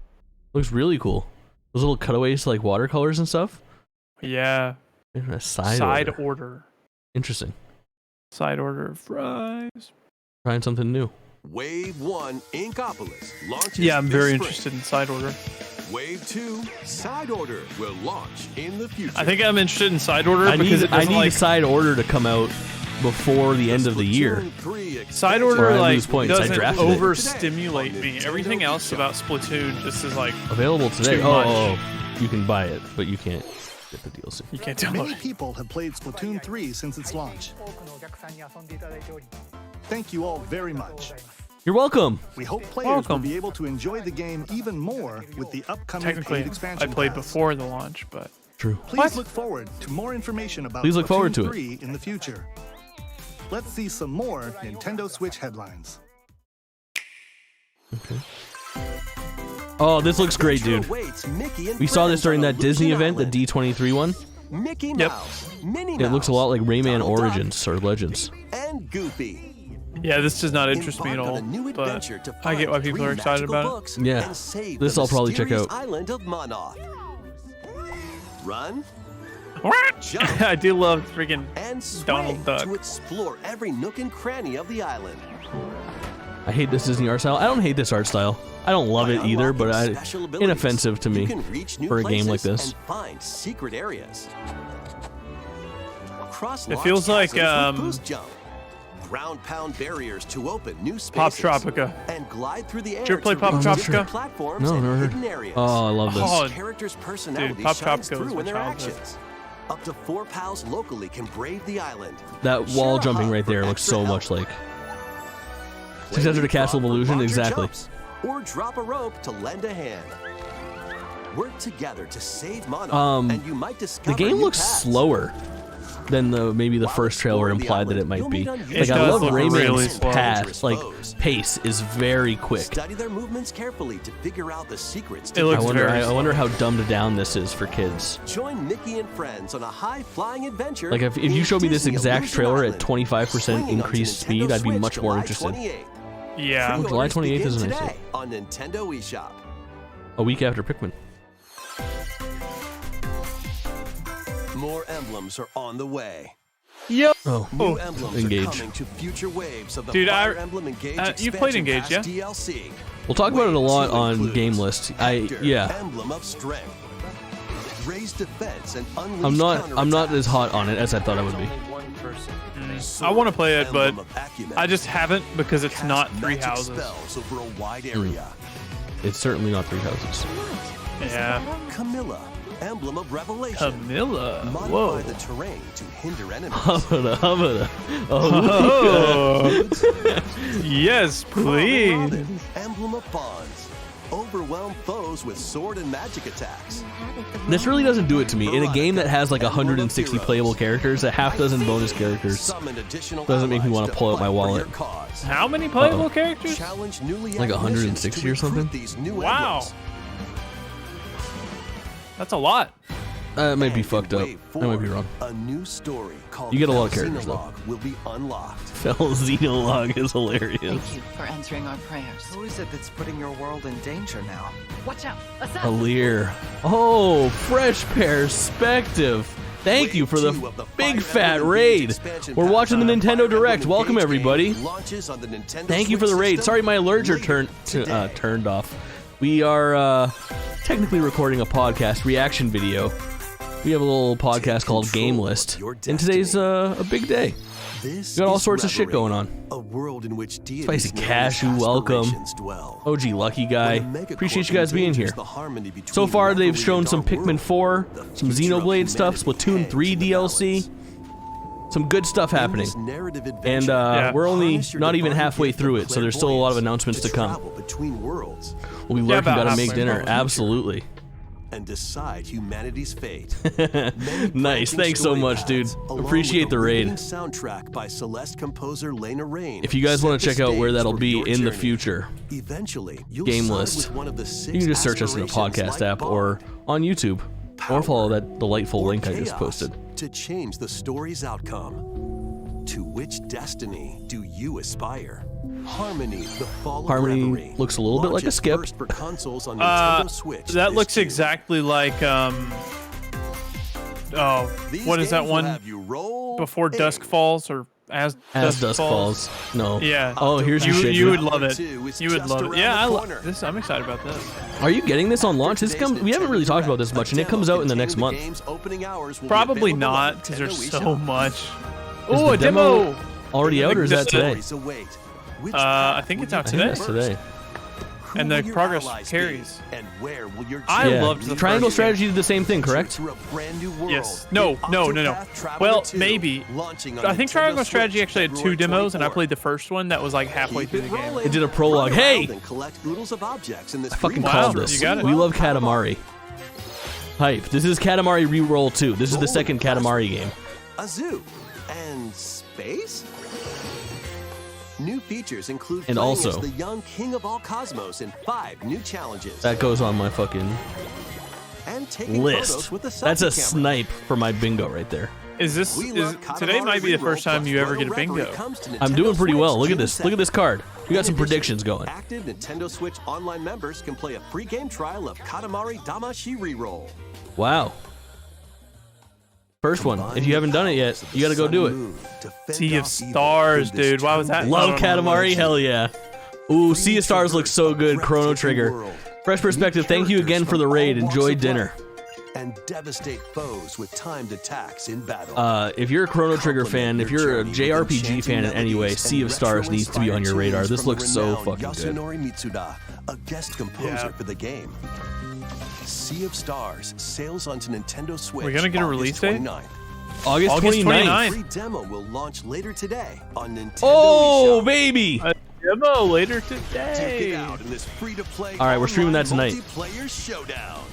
Looks really cool. Those little cutaways to like watercolors and stuff. Yeah. A side order. order. Interesting. Side order of fries. Trying something new. Wave 1 Inkopolis launches Yeah, I'm this very spring. interested in side order. Wave 2 Side Order will launch in the future. I think I'm interested in side order I because need it doesn't like side order to come out before the end of the year. Splatoon 3 side expansion Or order I like lose points. I doesn't drafted it. overstimulate Today me. on Everything Nintendo else eShop. about Splatoon just is like Available today. Too Oh, much. you can buy it, but you can't get the DLC. you can't download Many it. people have played Splatoon 3 since its launch. Thank you all very much. You're welcome. We hope players Welcome. will be able to enjoy the game even more with the upcoming Technically, paid expansion I played pass. before the launch, but True. Please What? look forward to more information about Please look forward to Splatoon it. 3 in the future. Let's see some more Nintendo Switch headlines. Oh, this looks great, Adventure dude. awaits Mickey and We saw this friends during on a that Disney Lucian event, the Island. D23 one. Mickey Yep. Mouse, Minnie It looks a Mouse, lot like Rayman Donald Duck, Origins or Legends. and Goofy. yeah, this does not interest me at Embark all. on a new But adventure to I get find why people are three excited magical about it. books Yeah. and save This the I'll probably check mysterious out. Island of Monoth. Run, jump, I do love freaking and swing Donald Duck. to explore every nook and cranny of the island. I hate this Disney art style. I don't hate this art style. I don't love By it either, but unlocking special abilities, inoffensive to you me can reach new for a game like places this. and find secret areas. Cross It large feels like, chasms with boost jump. Ground pound barriers to open new Pop spaces. Tropica. And glide through the air. Did you ever play to Pop reach Tropica? different platforms No, and never heard. hidden areas. Oh, I love this. Oh, Each character's personality Pop shines Tropica was through my in their childhood. actions. Up to 4 pals locally can brave the island. That Share wall a jumping hub right for there looks extra so help. much like Play Successor to Castle of leapfrog for Illusion, larger exactly. jumps, or drop a rope to lend a hand. Work together to save Monarch, and you might discover the game new looks paths. slower than maybe the While first trailer exploring the implied that it island, might you'll be. meet Like unusual I does love look Rayman's really slow. path, like Foes. pace is very quick. Study their movements carefully to figure out the secrets. It to looks I wonder, very I wonder how dumbed down this is for kids. Join Mickey and friends on a high-flying adventure. Like if in you showed me this Disney exact Illusion trailer at Island. 25% Swinging onto increased Nintendo speed, I'd be Switch much more July interested. 28. Yeah. Ooh, July Pre-orders 28th begin is a nice today date. on Nintendo eShop. A week after Pikmin. More emblems are on the way. Yep. Oh, New emblems Engage. are coming to future waves of the Dude, Fire Emblem Engage you've played Expansion Engage, Pass DLC. We'll talk about it a lot Wave 2 on includes GameList. Vector, Yeah, Emblem of Strength. Raise defense and unleash I'm not as counterattacks. hot on it as I thought I would be. I want to play it, but I just haven't because it's not Three Houses. Over a wide area. It's certainly not Three Houses. Yeah. Camilla, emblem of revelation. Camilla. Modify Whoa. the terrain to hinder enemies. Hubba. Oh. Yes, please. Robin, emblem of bonds. Overwhelm foes with sword and magic attacks. This really doesn't do it to me. In a game that has like 160 playable characters, a half dozen bonus characters doesn't make me want to pull out my wallet. How many playable characters? Challenge newly Like 160 or something? Wow. That's a lot. It might be fucked up. I might be wrong. A new story called You get a lot of characters, though. Xenologue will be unlocked. Fell Xenologue is hilarious. Thank you for answering our prayers. Who is it that's putting your world in danger now? Watch out! Alir. Oh, fresh perspective. Thank you for the big fat raid. We're watching the Nintendo Direct. Welcome everybody. Thank you for the raid. Sorry my alerts are turned off. We are technically recording a podcast reaction video. We have a little podcast called GameList, and today's a big day. We got all sorts of shit going on. A world in which Spicy Cashew, welcome. OG Lucky Guy, appreciate you guys being here. So far, they've shown some Pikmin 4, some Xenoblade stuff, Splatoon 3 DLC, some good stuff happening. And we're only not even halfway through it, so there's still a lot of announcements to come. We'll be lurking, gotta make dinner, absolutely. And decide humanity's fate. Nice, thanks so much, dude. Appreciate the raid. Soundtrack by Celeste composer Lena Raine. If you guys want to check out where that'll be in the future, eventually, GameList. You can just search us in a podcast app or on YouTube, or follow that delightful link I just posted. To change the story's outcome. To which destiny do you aspire? Harmony, the fall of Harmony Reverie. looks a little bit like a skip. For consoles on Nintendo Switch that this looks June. exactly like These what is that games will one? have you roll Before big. Dusk Falls or as Dusk Falls. No. Yeah. Oh, here's your shit. You dude. would love it. Two is You would just love it. around Yeah, the corner. I'm excited about this. Are you getting this on launch? We haven't really talked about this much, and it comes out in the next month. Probably not, because there's so much. Is Oh, the a demo! already out, or is that today? I think it's out I think today. that's today. And the progress carries. And where will your I Yeah. loved the Triangle first Strategy did the same thing, correct? through a brand new world. Yes. No. Well, maybe. I think Triangle Strategy actually had 2 demos, and I played the first one that was like halfway through the game. It did a prologue. Hey! I I fucking Wow, called this. you got it. We love Katamari. Hype. This is Katamari Reroll 2. This is the second Katamari game. A zoo and space. New features include And playing also- as the young king of all cosmos in 5 new challenges. That goes on my fucking And taking list. photos with a selfie That's a camera. snipe for my bingo right there. Today might be the first time you ever get a bingo. I'm doing pretty well. Look at this. Look at this card. We got some predictions going. Active Nintendo Switch Online members can play a free game trial of Katamari Damacy Reroll. Wow. First one. If you haven't done it yet, you gotta go do it. Sea of Stars, dude. Why was that? Love Katamari? Hell yeah. Ooh, Sea of Stars looks so good. Chrono Trigger. Fresh perspective. Thank you again for the raid. Enjoy dinner. And devastate foes with timed attacks in battle. If you're a Chrono Trigger fan, if you're a JRPG fan in any way, Sea of Stars needs to be on your radar. This looks so fucking good. Yasunori Mitsuda, a guest composer for the game. Sea of Stars sails onto Nintendo Switch. We're gonna get a release date? August 29th. Free demo will launch later today on Nintendo Oh, eShop. baby! A demo later Check today. it out in this free-to-play All right, we're streaming that online tonight. multiplayer showdown.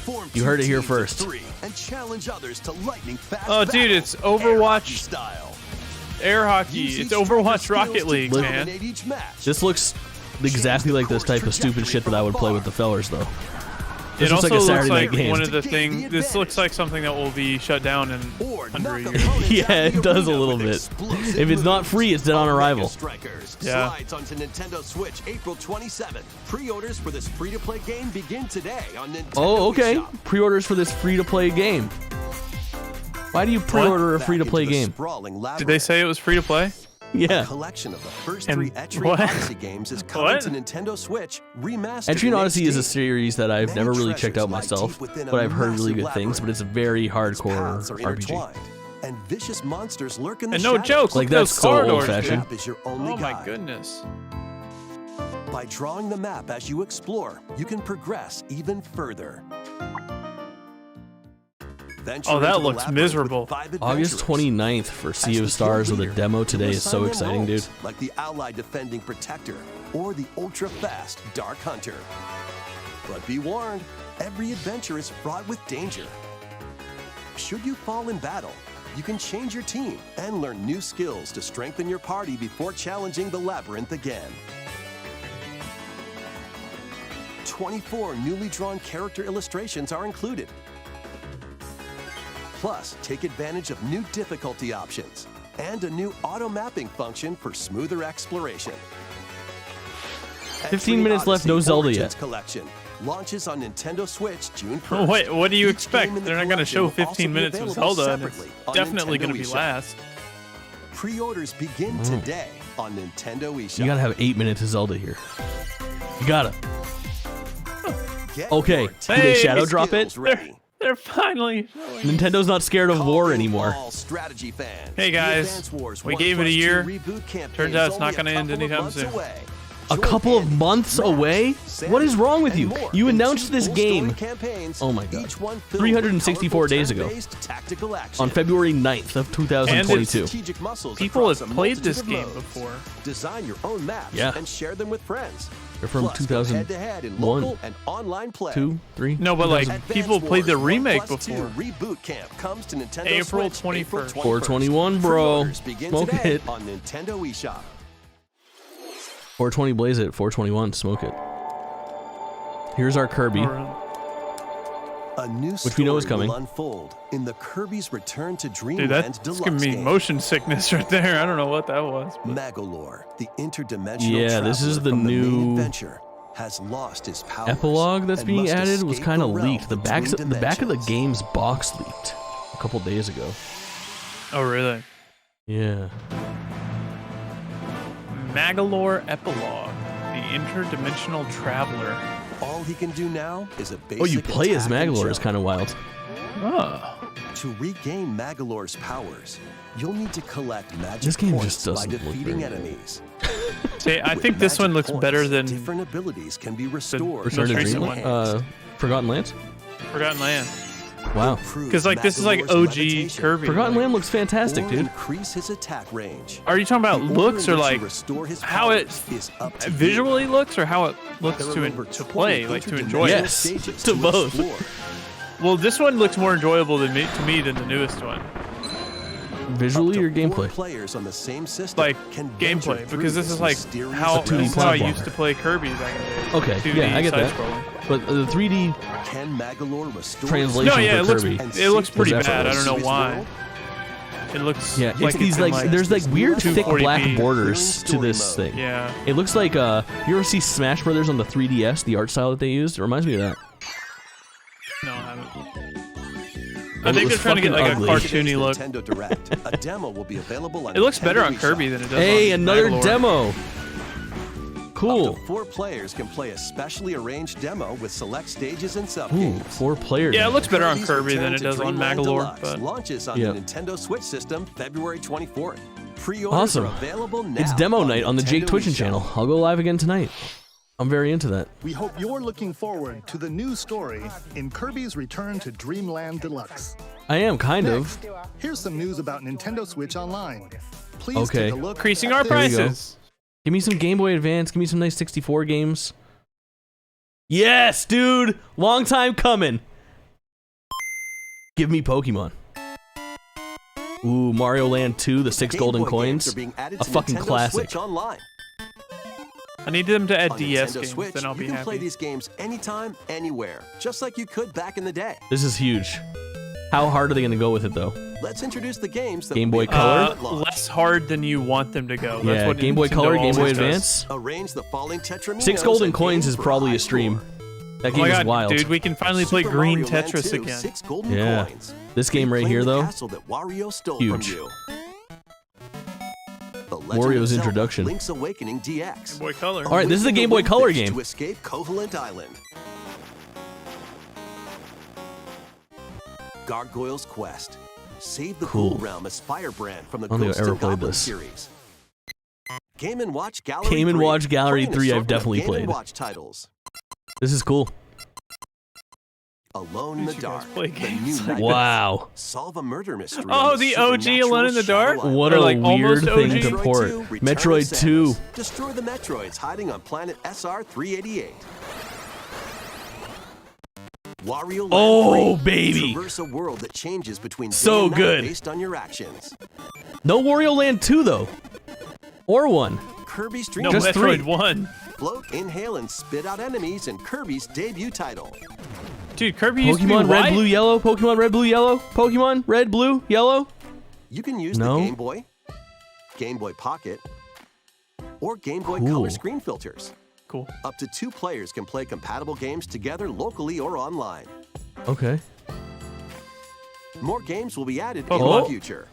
Form You 2 heard it here teams of first. 3 and challenge others to lightning fast Oh, dude, battle, it's Overwatch style. Air hockey. Use It's each Overwatch striker's Rocket skills to League, dominate man. each match. This looks exactly like this type of stupid shit that I would play with the fellers, though. This It looks also like a looks Saturday like night game. one of the things. This looks like something that will be shut down in Or under a knock year. opponents Yeah, out of the it does a arena little with bit. explosive If it's not moves. free, it's dead on arrival. Strikers Yeah. slides onto Nintendo Switch April 27th. Pre-orders for this free-to-play game begin today on Nintendo Oh, okay. eShop. Pre-orders for this free-to-play game. Why do you pre-order a Back free-to-play into the game? sprawling Did labyrinth. they say it was free to play? Yeah. Collection of the first And 3 Etrian what? Odyssey games is coming What? to Nintendo Switch Remastered. Etrian in Odyssey is a HD. series that I've Many never really checked treasures out lie myself, deep within a but I've heard really massive good things, but it's a very Its hardcore paths are RPG. intertwined, and vicious monsters lurk in the And no shadows. joke, Like, look that's those so corridors. old-fashioned. Map is your only Oh my guide. goodness. By drawing the map as you explore, you can progress even further. Venture Oh, that into the looks labyrinth miserable. with 5 August adventurers. 29th for As Sea the of Stars guild with a leader, demo today you is so assign exciting, dude. roles, like the Allied Defending Protector or the ultra-fast Dark Hunter. But be warned, every adventure is fraught with danger. Should you fall in battle, you can change your team and learn new skills to strengthen your party before challenging the labyrinth again. 24 newly drawn character illustrations are included. Plus, take advantage of new difficulty options and a new auto-mapping function for smoother exploration. 15 Entry minutes left, no Odyssey Zelda Origins yet. Collection launches on Nintendo Switch June 1st. Oh, wait, what do you Each expect? game in the They're not going to collection show will also 15 be minutes of available Zelda, and it's separately on definitely Nintendo going to be eShop. last. Pre-orders begin today on Nintendo eShop. You gotta have 8 minutes of Zelda here. You gotta. Get Okay, your did Hey, they shadow drop it? skills ready. They're finally showing. Nintendo's not scared of war Calling anymore. all strategy fans. Hey, The guys, Advance Wars we 1 gave it a plus 2 year. reboot campaign Turns out it's is not only gonna a end couple of anytime months soon. away. A couple of months away? What is wrong with you? You announced this game Oh my God. 364 days ago. on February 9th of 2022. People have played this game before. Design your own maps Yeah. and share them with friends. They're from Plus, go head-to-head in 2001, local and online play. 2, 3. No, but like, 2000. people Advance played the Wars remake 1+2 before. Reboot Camp comes to Nintendo April Switch 21st. 421, bro. Pre-orders begin Smoke today it. on Nintendo eShop. 420 blaze it, 421 smoke it. Here's our Kirby. A new Which we know is story coming. will unfold in the Kirby's Return to Dreamland Dude, that's Deluxe giving me game. motion sickness right there. I don't know what that was. Magalore, the interdimensional Yeah, this is traveler the from new main adventure, has lost his powers Epilogue that's and being must added was escape kind of the realm leaked. The back between of the dimensions. game's box leaked a couple days ago. Oh, really? Yeah. Magalore Epilogue, the interdimensional traveler. All he can do now is a basic Oh, you play as attack and Magalore is jump. kind of wild. Oh. To regain Magalore's powers, you'll need to collect magic This game points just doesn't by look defeating very good. enemies. See, I With think this one magic looks better points, than different abilities can be restored. Return to most recent Dreamland? one. Forgotten Lands? Forgotten Land. Wow. Because like this is like OG Kirby. Forgotten like- Land looks fantastic, or dude. increase his attack range. Are you talking about The order looks in or which like you restore his how it powers is up to you. visually looks, or how it looks There are over to 20 play, like to enjoy interdimensional it? Yes, stages to both. explore. Well, this one looks more enjoyable to me than the newest one. Visually or Up to 4 gameplay? players on the same system Like can venture gameplay, through because this is like mysterious how It's a 2D this is how I platformer. used to play Kirby back in the day. Okay, 2D yeah, I get that. side-scrolling. But the 3D Can Magalore restore translation No, yeah, for it looks Kirby. and it looks seek pretty was bad. I don't know effortless why. world? It looks Yeah, like it's these in, like there's like weird thick 240p. black borders to Story this mode. thing. Yeah. It looks like you ever see Smash Brothers on the 3DS, the art style that they used? It reminds me of that. No, I haven't. Well, I it think was they're trying to get like fucking a ugly. cartoony look. Nintendo Direct. A demo will be available on It looks better Nintendo on eShop. Kirby than it does Hey, on another Magalore. demo. Up Cool. to 4 players can play a specially arranged demo with select stages and Ooh, sub-games. 4 players. Yeah, it looks better on Kirby's Kirby than Return it to does on Dreamland Magalore, Deluxe but launches on Yep. the Nintendo Switch system February 24th. Pre-orders Awesome. are available now. It's demo night on the Jake Nintendo Twitchen eShop. channel. I'll go live again tonight. I'm very into that. We hope you're looking forward to the new story in Kirby's Return to Dreamland Deluxe. I am kind of. Next, here's some news about Nintendo Switch Online. Please Okay. take a look increasing at our this. There you go. prices. Give me some Game Boy Advance. Give me some nice 64 games. Yes, dude. Long time coming. Give me Pokemon. Ooh, Mario Land 2, the 6 Game golden Boy coins. games are being added A to fucking Nintendo classic. Switch Online. I need them to add On DS Nintendo games, Switch, then I'll be you can play happy. these games anytime, anywhere, just like you could back in the day. This is huge. How hard are they going to go with it, though? Let's introduce the games that Game will Boy be Color? available at launch. Less hard than you want them to go. That's Yeah, what Game Boy Nintendo Color, Game Boy always does. Advance. Arrange the falling Tetraminos 6 golden and coins aim is for probably high a stream. score. That Oh game my is god, wild. dude, we can finally play Super Green Mario Land Tetris 2, again. 6 golden Yeah. coins. This game right Reclaim here, the though, castle that Wario stole huge. from you. The Legend Wario's of Zelda, introduction. Link's Awakening DX. Game Boy Color. All right, this is the Win Game Boy Olympics Color game. To escape Koholint Island. Gargoyle's Quest. Save the Cool. Cool Realm as Firebrand from the I don't think Ghost I've ever and played Goblin this. series. Game & Watch Gallery Game 3. & Watch Gallery Play an 3 I've assortment of definitely Game played. & Watch titles. This is cool. Alone in the You guys Dark. play The games. new night. Wow. Solve a murder mystery. Oh, on the OG supernatural Alone in the Dark? Shadow What Or a like almost weird thing OG? to port. Return of Metroid 2. Samus. Destroy the Metroids hiding on planet SR-388. Wario Land Oh, 3. baby. Traverse a world that changes between day So and night good. based on your actions. No Wario Land 2 though. Or 1. Kirby's Dream No, Just Metroid 3. 1. Float, inhale, and spit out enemies in Kirby's debut title. Dude, Kirby used to be Pokemon Red, white. Blue, Yellow. Pokemon Red, Blue, Yellow. Pokemon Red, Blue, Yellow. You can use No. the Game Boy, Game Boy Pocket, or Game Boy Cool. Color screen filters. Cool. Up to 2 players can play compatible games together locally or online. Okay. More games will be added in Pokemon. the future.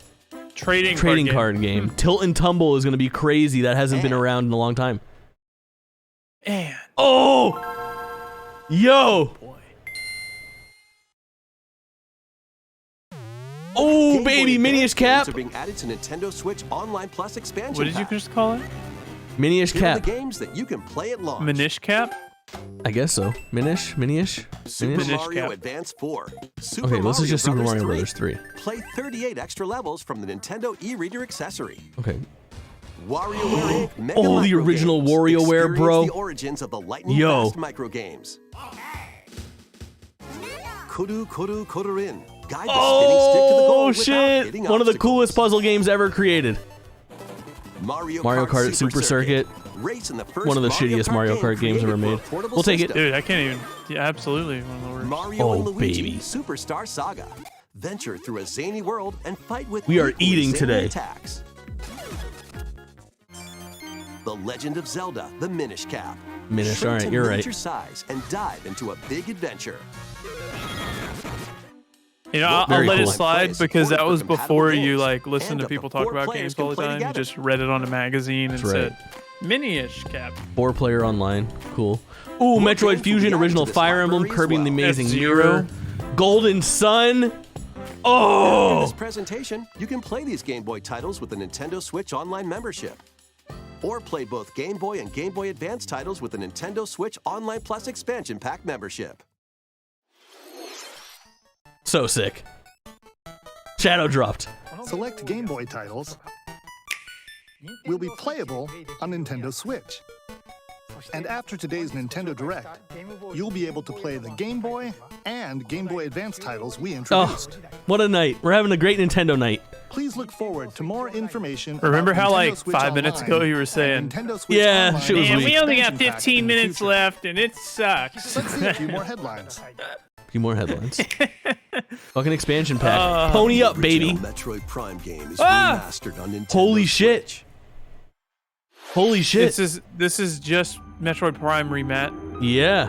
Trading Card game. Tilt and Tumble is going to be crazy. That hasn't been And- around in a long time. Man. Oh! Yo! Boy. Oh, Game Boy baby, Advance Minish Cap. games are being added to Nintendo Switch Online Plus expansion What did you pack. just call it? Minish Here are Cap. the games that you can play at launch. Minish Cap? I guess so. Minish? Super Minish Mario Cap. Advance 4. Super Okay, this is just Super Mario Brothers Brothers 3. Play 38 extra levels from the Nintendo e-reader accessory. Okay. WarioWare Inc. Mega Oh, the Micro original Games. WarioWare, Experience bro. the origins of the lightning Yo. fast micro games. Kuru Kuru Kururin. Guide the spinning stick to the goal Oh, without shit. hitting One of the obstacles. coolest puzzle games ever created. Mario Kart Super Circuit. Race in the first One of the Mario shittiest Kart Mario game Kart games ever created for a made. portable We'll take it. system. Dude, I can't even. Yeah, absolutely. One of the worst. Mario Oh, and Luigi baby. Superstar Saga. Venture through a zany world and fight with We are equally eating zany today. attacks. The Legend of Zelda: The Minish Cap. Minish, Shrink all right, to you're right. miniature size and dive into a big adventure. You know, I'll Very let cool. it slide because that was before you like listen And to up people to talk 4 about players games can all the play time. You together. just read it on a magazine and That's right. said, Mini-ish Cap. 4-player online. Cool. Ooh, More Metroid games will Fusion, be added original to this Fire Emblem, library as Kirby and the well. Amazing F-Zero. Mirror, Golden Sun. In Oh! this presentation, you can play these Game Boy titles with the Nintendo Switch Online membership. Or play both Game Boy and Game Boy Advance titles with the Nintendo Switch Online Plus expansion pack membership. So sick. Shadow dropped. Select Game Boy titles will be playable on Nintendo Switch. And after today's Nintendo Direct, you'll be able to play the Game Boy and Game Boy Advance titles we Oh, introduced. what a night. We're having a great Nintendo night. Please look forward to more information. Remember about how Nintendo like Switch 5 minutes Online ago you were and saying, Nintendo Switch Yeah, Online shit was man, weak. we only got expansion pack 15 in the minutes future. left and it sucks. Let's see a few more headlines. A few more headlines. Fucking expansion pack. Pony up, baby. Original Metroid Prime game is Ah! remastered on Nintendo Holy shit. Switch. Holy shit. This is just Metroid Prime remat, Yeah.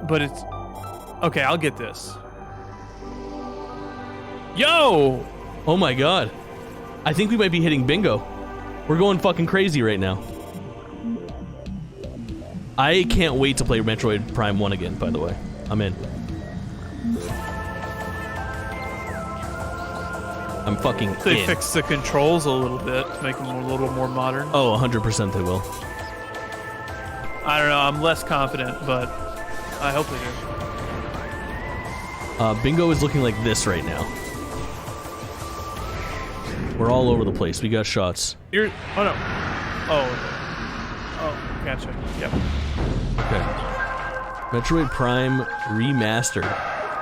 but it's okay. I'll get this. Yo, Oh my god. I think we might be hitting bingo. We're going fucking crazy right now. I can't wait to play Metroid Prime 1 again, by the way. I'm in. I'm fucking they in. fixed the controls a little bit to make them a little more modern. Oh, 100% they will. I don't know. I'm less confident, but I hope they do. Bingo is looking like this right now. We're all over the place. We got shots. You're. Oh no. Oh. Oh, gotcha. Yep. Okay. Metroid Prime Remastered.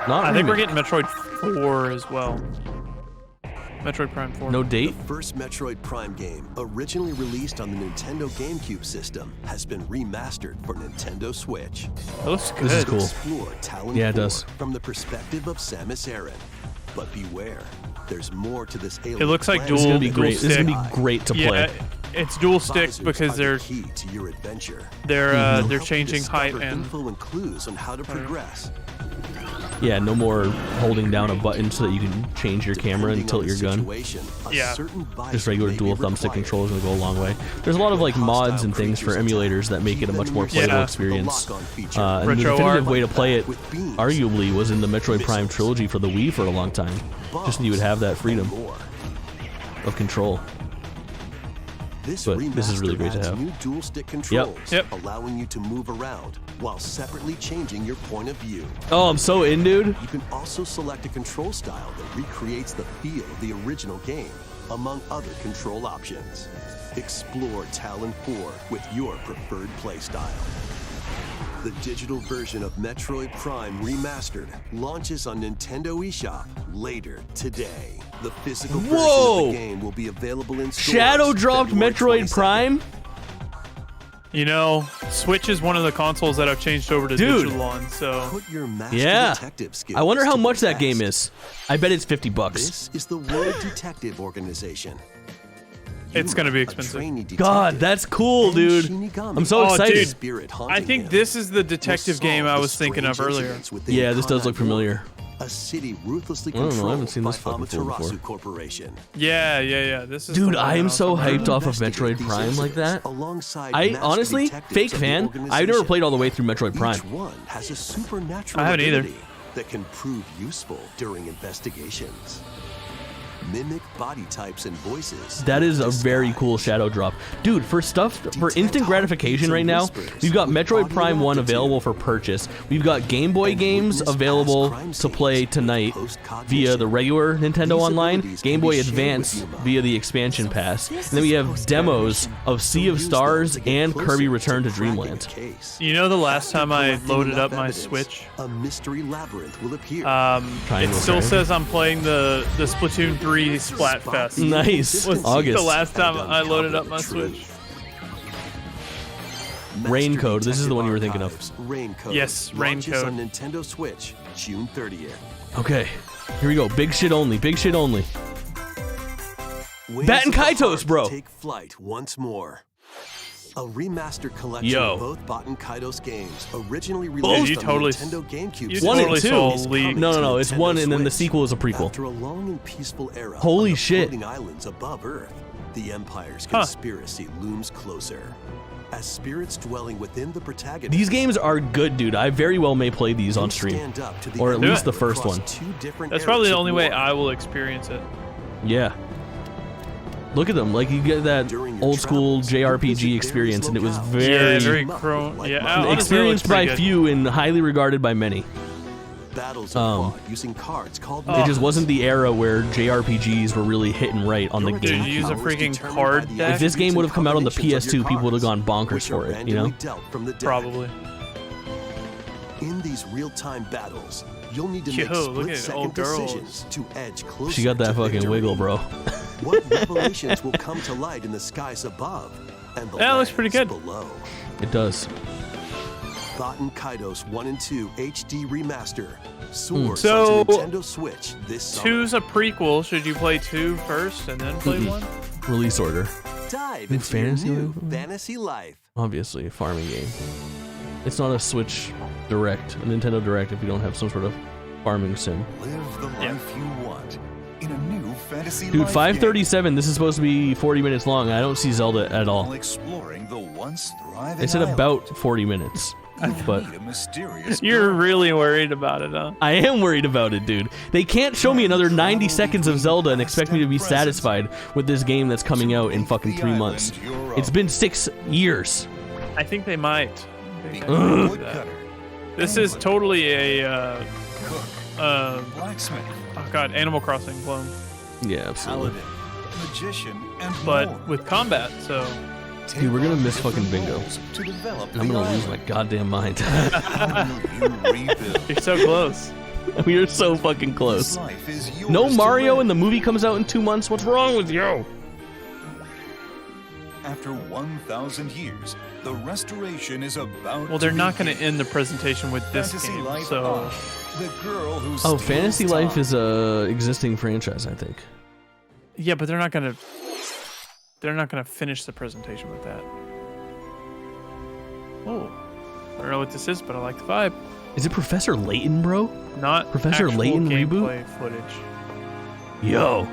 Not I think we're remake. getting Metroid 4 as well. Metroid Prime 4. No The date? first Metroid Prime game, originally released on the Nintendo GameCube system, has been remastered for Nintendo Switch. That looks good. This is cool. Explore Talon Yeah, it 4 does. from the perspective of Samus Aran. But beware, there's more to this alien It looks like planet This is gonna be dual great. This is gonna stick. be great to play. Yeah, it's dual stick Visors because are the they're key to your adventure. they're They'll they're help you changing height discover and info and clues on how to progress. Yeah, no more holding down a button so that you can change your camera and tilt your gun. Yeah. Just regular dual thumbstick controls will go a long way. There's a lot of like mods and things for emulators that make it a much more playable experience. And the definitive way to play it, arguably, was in the Metroid Prime trilogy for the Wii for a long time. Just so you would have that freedom of control. But this is really great to have. New dual stick controls, Yep. allowing you to move around while separately changing your point of view. Oh, I'm so in, dude. You can also select a control style that recreates the feel of the original game, among other control options. Explore Talon 4 with your preferred playstyle. The digital version of Metroid Prime Remastered launches on Nintendo eShop later today. The physical version of the game will be available in stores Shadow dropped February Metroid 22nd. Prime? You know, Switch is one of the consoles that I've changed over to digital on, so... Put your master Yeah. detective skills I wonder how to much the that game test. is. I bet it's $50. This is the World Detective Organization. It's gonna be A expensive. trainee God, detective that's cool, and dude. Shinigami. I'm so Oh, excited. dude. Spirit I haunting think him. this is the will detective solve game I the was thinking of strange earlier. incidents within Yeah, the this does Conrad look familiar. War, a city ruthlessly I don't know, I controlled haven't seen this by fucking fool before. Amaterasu Corporation. Yeah. This is the Dude, one I that am was so talking hyped about. off of Metroid These Prime like incidents that. alongside I master honestly, detectives fake of the fan, I've never organization. played all the way through Metroid Prime. Each one has a supernatural I haven't either. ability that can prove useful during investigations. Mimic body types and voices. That is a with very disguise. cool shadow drop. Dude, for Detect instant gratification heartbeats right and now, whispers we've got with Metroid audio Prime 1 altitude. available for purchase. We've got Game Boy And games witness available past crime to play scenes with tonight post-cognition. via the regular Nintendo These Online, abilities can Game be Boy shared Advance with Yuma. via the expansion pass. And this then we is have demos of Sea of Use them Stars to get and closer Kirby to Return to cracking Dreamland. the case. You know, the last time I Collecting loaded enough up my evidence, Switch, a mystery labyrinth will appear. it Triangle still Triangle. says I'm playing the Splatoon 3 Splatfest. Nice. Was August. the last time I loaded up my Switch. Raincode, this is the one you were thinking of. Raincode. Yes, launches Raincode. on Nintendo Switch June 30th. Okay, here we go. Big shit only. Big shit only. Wings Bat and of the Kaitos, Heart bro. Take flight once more. A remastered collection Yo. of both Bat and Kaitos games, originally Both? released You on totally- the Nintendo GameCube. you One and totally two. saw is League. coming No, to it's Nintendo one, and then the Switch. sequel is a prequel. After a long and peaceful era Holy on the shit. floating islands above Earth, the Empire's Huh. conspiracy looms closer. As spirits dwelling within the protagonist, These games are good, dude. I very well may play these on they stream. stand up to the Or at Empire least the first across one. two different That's eras probably the of only way war. I will experience it. Yeah. Look at them. Like, you get that During your old school travels, you JRPG visit experience, and it was various very, Yeah, very Like chrome. Mine. Yeah, honestly, it looks experienced by pretty good. few and highly regarded by many. Battles are fought using cards called Oh. It just wasn't the era where JRPGs were really hitting right on the Your Dude, game. you use a powers freaking determined card by the deck? If this game would have come out on the combinations of your PS2, people would have gone cards, bonkers which for are it, you know? randomly dealt from the deck. Probably. In these real-time battles, you'll need to Yo, make look at split-second old girls. decisions to edge closer. She got that to fucking victory. wiggle, bro. What revelations will come to light in the skies above and the That looks pretty lands good. below? It does. Baten Kaitos 1 and 2 HD Remaster. Soars So, onto Nintendo Switch this summer. Two's a prequel. Should you play 2 first and then play 1? Release order. Dive New into fantasy your new life? fantasy life. Obviously, a farming game. It's not a Switch Direct, a Nintendo Direct, if you don't have some sort of farming sim. Live the life you want in a new fantasy Dude, life 5:37. This is supposed to be 40 minutes long. I don't see Zelda at game, all. while exploring the once thriving They said island. about 40 minutes, but Meet a mysterious You're girl. really worried about it, huh? I am worried about it, dude. They can't show me another 90 seconds of Zelda and expect me to be satisfied with this game that's coming out in fucking 3 months. It's been 6 years. I think they might. Become a woodcutter, This is totally a cook, blacksmith, oh god, Animal Crossing clone, Yeah, absolutely. paladin, magician, and but more. with combat. So Dude, we're gonna miss fucking bingo. To develop I'm the gonna lose my island. goddamn mind. How will you rebuild? you're so close. We are so fucking This close. life is yours No to Mario live. and the movie comes out in 2 months? What's wrong with you? After 1,000 years, the restoration is about. Well, they're to not going to begin. end the presentation with this Fantasy game. Life So R, the girl who Oh, steals Fantasy Life time. is a existing franchise, I think. yeah, but they're not going to. They're not going to finish the presentation with that. Oh, I don't know what this is, but I like the vibe. Is it Professor Layton, bro? Not Professor actual Layton gameplay reboot? footage. Yo.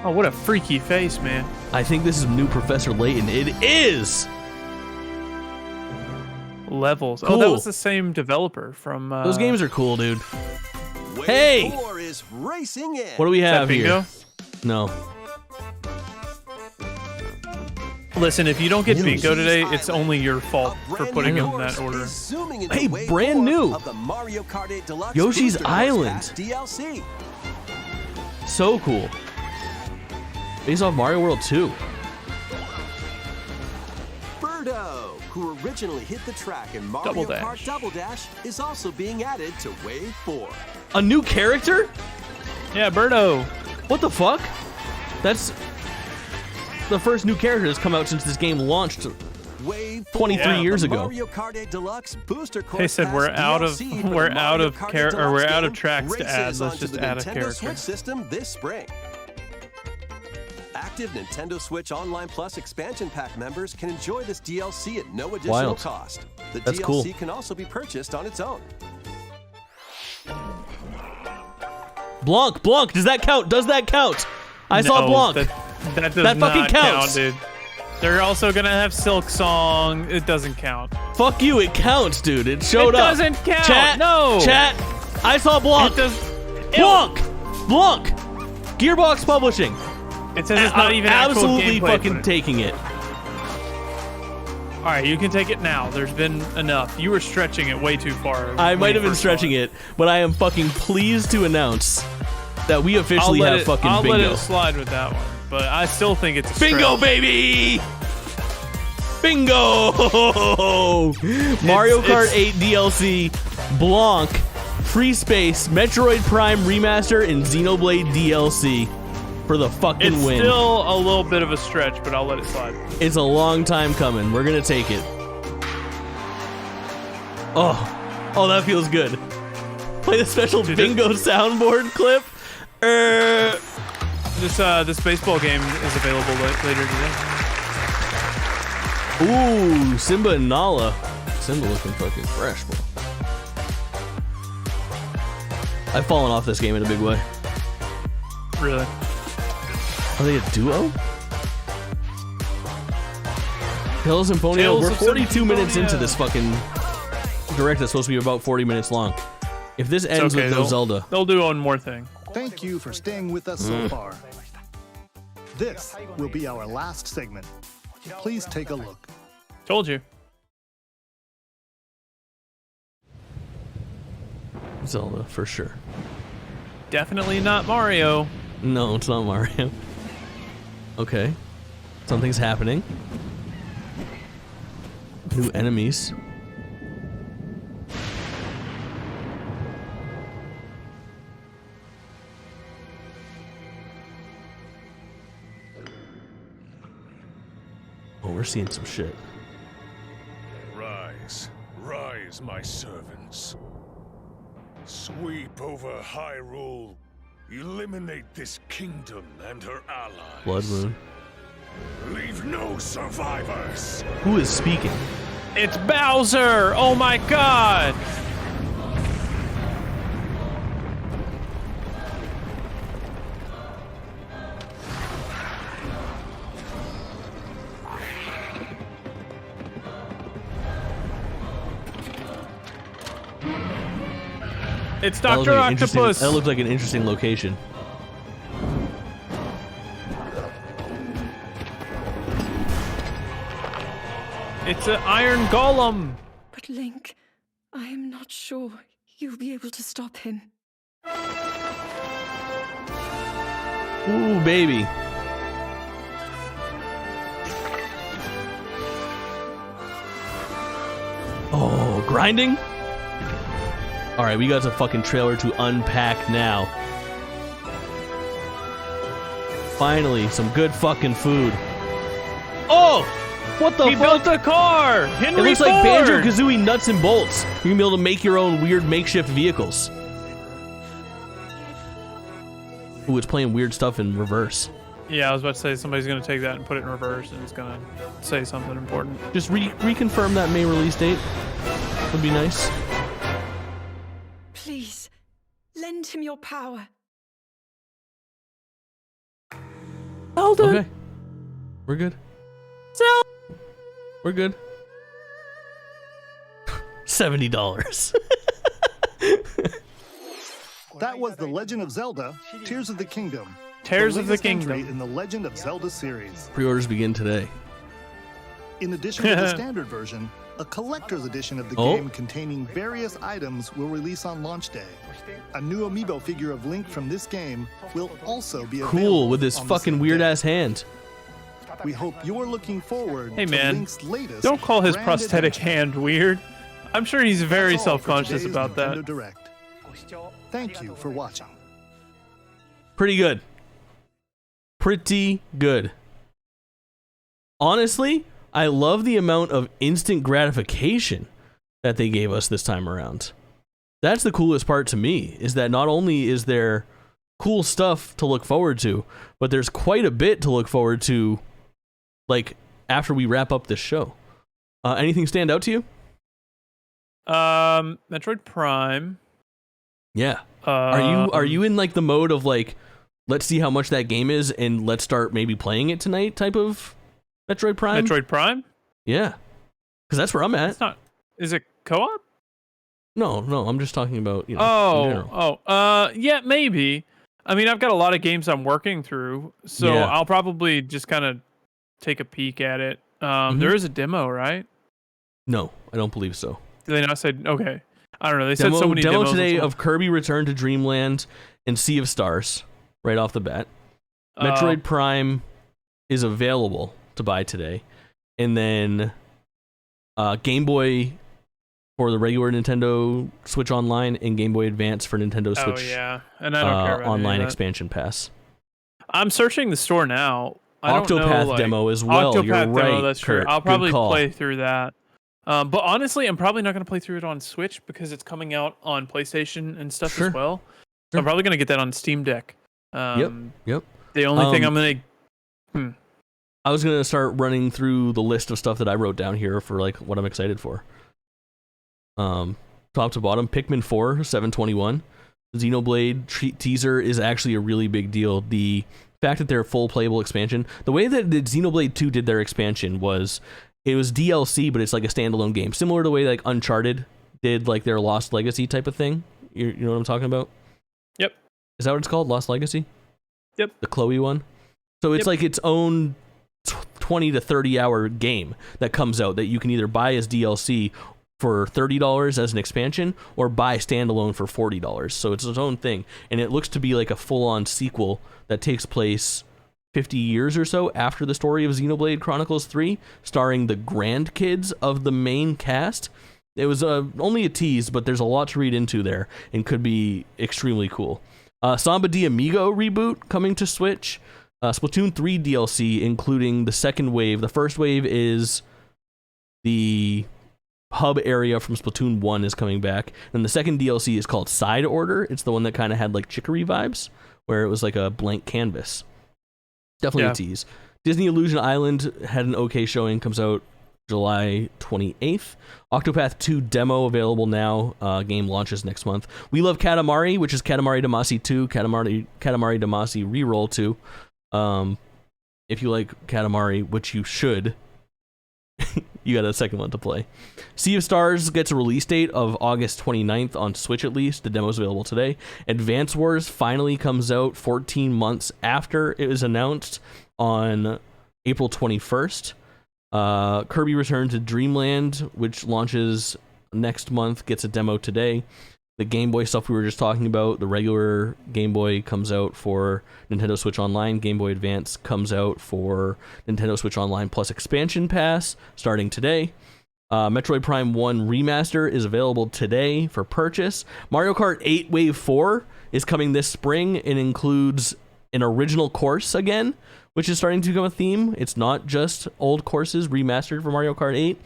Oh, what a freaky face, man. I think this is new Professor Layton. It is! Levels. Cool. Oh, that was the same developer from... Those games are cool, dude. Wave Hey! 4 is racing in. What do we have bingo? here? No. Listen, if you don't get Yoshi bingo today, Island. it's only your fault A for brand putting new them in that course order. is zooming into Hey, Wave brand 4 new. of the Mario Kart 8 Deluxe Yoshi's Booster Course Island. Pack DLC. So cool. Based off Mario World 2. Birdo, who originally hit the track in Mario Double Dash. Kart Double Dash, is also being added to Wave 4. A new character? Yeah, Birdo. What the fuck? That's the first new character that's come out since this game launched. Wave 23 4 of years the ago. Mario Kart 8 Deluxe Booster Course They said Pass we're out of DLC for the we're out Mario of Kart 8 we're Deluxe out of game tracks to add. races Let's onto just the add a Nintendo character. Switch system this spring. Active Nintendo Switch Online Plus expansion pack members can enjoy this DLC at no additional Wild. cost. The That's DLC cool. can also be purchased on its own. Blanc, does that count? Does that count? I saw Blanc. That does That fucking not counts. count, dude. They're also gonna have Silk Song. It doesn't count. Fuck you, it counts, dude. It showed It up. doesn't count. Chat, No. Chat, I saw Blanc. It does. Blanc! Gearbox Publishing. It says it's not I'm even actual absolutely gameplay fucking footage. taking it. All right, you can take it now. There's been enough. You were stretching it way too far. I might have been stretching it, but I am fucking pleased to announce that we officially have fucking I'll bingo. let it slide with that one, but I still think it's a Bingo, stretch. baby! Bingo! Mario Kart 8 DLC, Blanc, Free Space, Metroid Prime Remaster, and Xenoblade DLC for the fucking It's win. still a little bit of a stretch, but I'll let it slide. It's a long time coming. We're gonna take it. Oh, that feels good. Play the special bingo soundboard clip. This baseball game is available later today. Ooh, Simba and Nala. Simba looking fucking fresh, bro. I've fallen off this game in a big way. Really? Are they a duo? Tales of Symphonia. Tales We're of 42 minutes Symphonia. into this fucking direct that's supposed to be about 40 minutes long. If this ends with no Zelda. They'll do one more thing. Thank you for staying with us so far. This will be our last segment. Please take a look. Told you. Zelda, for sure. Definitely not Mario. No, it's not Mario. Okay. Something's happening. New enemies. Oh, we're seeing some shit. Rise, rise, my servants. Sweep over Hyrule. Eliminate this kingdom and her allies. Blood Moon. Leave no survivors. Who is speaking? It's Bowser! Oh my god! It's That looked Dr. like an interesting- Octopus! That looked like an interesting location. It's an Iron Golem! But Link, I am not sure you'll be able to stop him. Ooh, baby. Oh, grinding? Alright, we got a fucking trailer to unpack now. Finally, some good fucking food. Oh! What the He fuck? built a car! Henry It looks like Ford! Banjo-Kazooie nuts and bolts. You're gonna be able to make your own weird makeshift vehicles. Ooh, it's playing weird stuff in reverse. Yeah, I was about to say somebody's gonna take that and put it in reverse and it's gonna say something important. Just reconfirm that May release date. Would be nice. him your power. Zelda. Okay. We're good. Zelda. We're good. $70. That was The Legend of Zelda: Tears of the Kingdom. Tears of the latest entry Kingdom. in the Legend of Zelda series. Pre-orders begin today. In addition to the standard version, a collector's edition of the game containing various items will release on launch day. A new amiibo figure of Link from this game will also be available. Cool, with this on the fucking same weird day. ass hand. We hope you're looking forward Hey to man, Link's latest don't call his grand prosthetic adventure. hand weird. I'm sure he's very That's all for self-conscious today's about Nintendo that. Direct. Thank you for watching. Pretty good. Pretty good. Honestly, I love the amount of instant gratification that they gave us this time around. That's the coolest part to me, is that not only is there cool stuff to look forward to, but there's quite a bit to look forward to, like, after we wrap up this show. Anything stand out to you? Metroid Prime. Yeah. Are you in like the mode of like, let's see how much that game is and let's start maybe playing it tonight type of Metroid Prime? Metroid Prime? Yeah. Because that's where I'm at. It's not. Is it co-op? No, I'm just talking about, you know, in general. Yeah, maybe. I mean, I've got a lot of games I'm working through, so Yeah. I'll probably just kind of take a peek at it. There is a demo, right? No, I don't believe so. Did they not say? Okay, I don't know. They said so many demo demos today and of Kirby Return to Dreamland and Sea of Stars, right off the bat. Metroid Prime is available to buy today, and then Game Boy for the regular Nintendo Switch Online and Game Boy Advance for Nintendo Switch. Oh yeah, and I don't care about online any of that. expansion pass. I'm searching the store now. I don't know, Octopath like, demo as well. Octopath You're demo, right. that's Kurt. true. I'll Good probably call. play through that. But honestly, I'm probably not going to play through it on Switch because it's coming out on PlayStation and stuff Sure. as well. So I'm probably going to get that on Steam Deck. Yep. The only thing I'm going to... I was gonna start running through the list of stuff that I wrote down here for like what I'm excited for. Top to bottom, Pikmin 4, $7.21. Xenoblade teaser is actually a really big deal. The fact that they're full playable expansion, the way that the Xenoblade 2 did their expansion was, it was DLC, but it's like a standalone game, similar to the way like Uncharted did like their Lost Legacy type of thing. You know what I'm talking about? Yep. Is that what it's called? Lost Legacy? Yep. The Chloe one? So it's like its own 20 to 30 hour game that comes out that you can either buy as DLC for $30 as an expansion or buy standalone for $40. So it's its own thing. And it looks to be like a full-on sequel that takes place 50 years or so after the story of Xenoblade Chronicles 3, starring the grandkids of the main cast. It was only a tease, but there's a lot to read into there and could be extremely cool. Samba de Amigo reboot coming to Switch. Splatoon 3 DLC, including the second wave. The first wave is the hub area from Splatoon 1 is coming back. And the second DLC is called Side Order. It's the one that kind of had like Chicory vibes, where it was like a blank canvas. Definitely a tease. Disney Illusion Island had an okay showing, comes out July 28th. Octopath 2 demo available now. Game launches next month. We Love Katamari, which is Katamari Damacy 2, Katamari Damacy Reroll 2. If you like Katamari, which you should, you got a second one to play. Sea of Stars gets a release date of August 29th on Switch at least. The demo's available today. Advance Wars finally comes out 14 months after it was announced on April 21st. Kirby Return to Dreamland, which launches next month, gets a demo today. The Game Boy stuff we were just talking about, the regular Game Boy comes out for Nintendo Switch Online. Game Boy Advance comes out for Nintendo Switch Online plus Expansion Pass starting today. Metroid Prime 1 Remaster is available today for purchase. Mario Kart 8 Wave 4 is coming this spring and includes an original course again, which is starting to become a theme. It's not just old courses remastered for Mario Kart 8.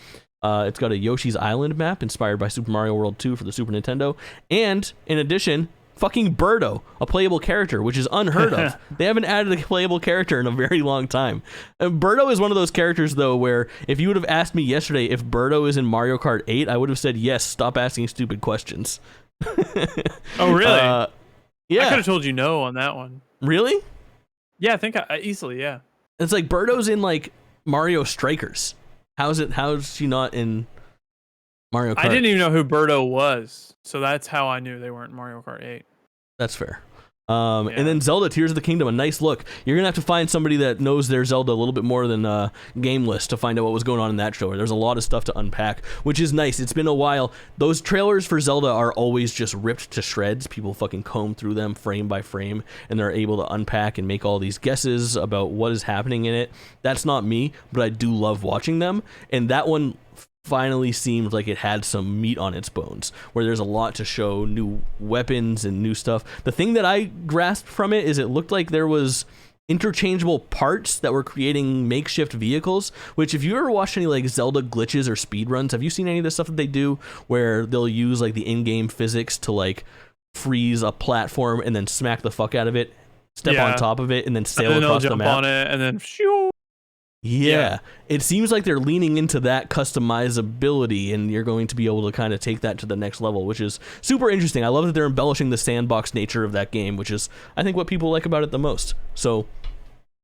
It's got a Yoshi's Island map inspired by Super Mario World 2 for the Super Nintendo. And, in addition, fucking Birdo, a playable character, which is unheard of. They haven't added a playable character in a very long time. And Birdo is one of those characters, though, where if you would have asked me yesterday if Birdo is in Mario Kart 8, I would have said, yes, stop asking stupid questions. Oh, really? Yeah. I could have told you no on that one. Really? Yeah, I think I easily, yeah. It's like Birdo's in like Mario Strikers. How's she not in Mario Kart? I didn't even know who Birdo was, so that's how I knew they weren't Mario Kart 8. That's fair. And then Zelda Tears of the Kingdom, a nice look. You're going to have to find somebody that knows their Zelda a little bit more than GameList to find out what was going on in that trailer. There's a lot of stuff to unpack, which is nice. It's been a while. Those trailers for Zelda are always just ripped to shreds. People fucking comb through them frame by frame, and they're able to unpack and make all these guesses about what is happening in it. That's not me, but I do love watching them. And that one finally seemed like it had some meat on its bones, where there's a lot to show, new weapons and new stuff. The thing that I grasped from it is it looked like there was interchangeable parts that were creating makeshift vehicles, which if you ever watched any like Zelda glitches or speedruns, have you seen any of the stuff that they do where they'll use like the in-game physics to like freeze a platform and then smack the fuck out of it, step on top of it, and then sail and then across the jump map on it, and then shoo. Yeah, it seems like they're leaning into that customizability, and you're going to be able to kind of take that to the next level, which is super interesting. I love that they're embellishing the sandbox nature of that game, which is, I think, what people like about it the most. So,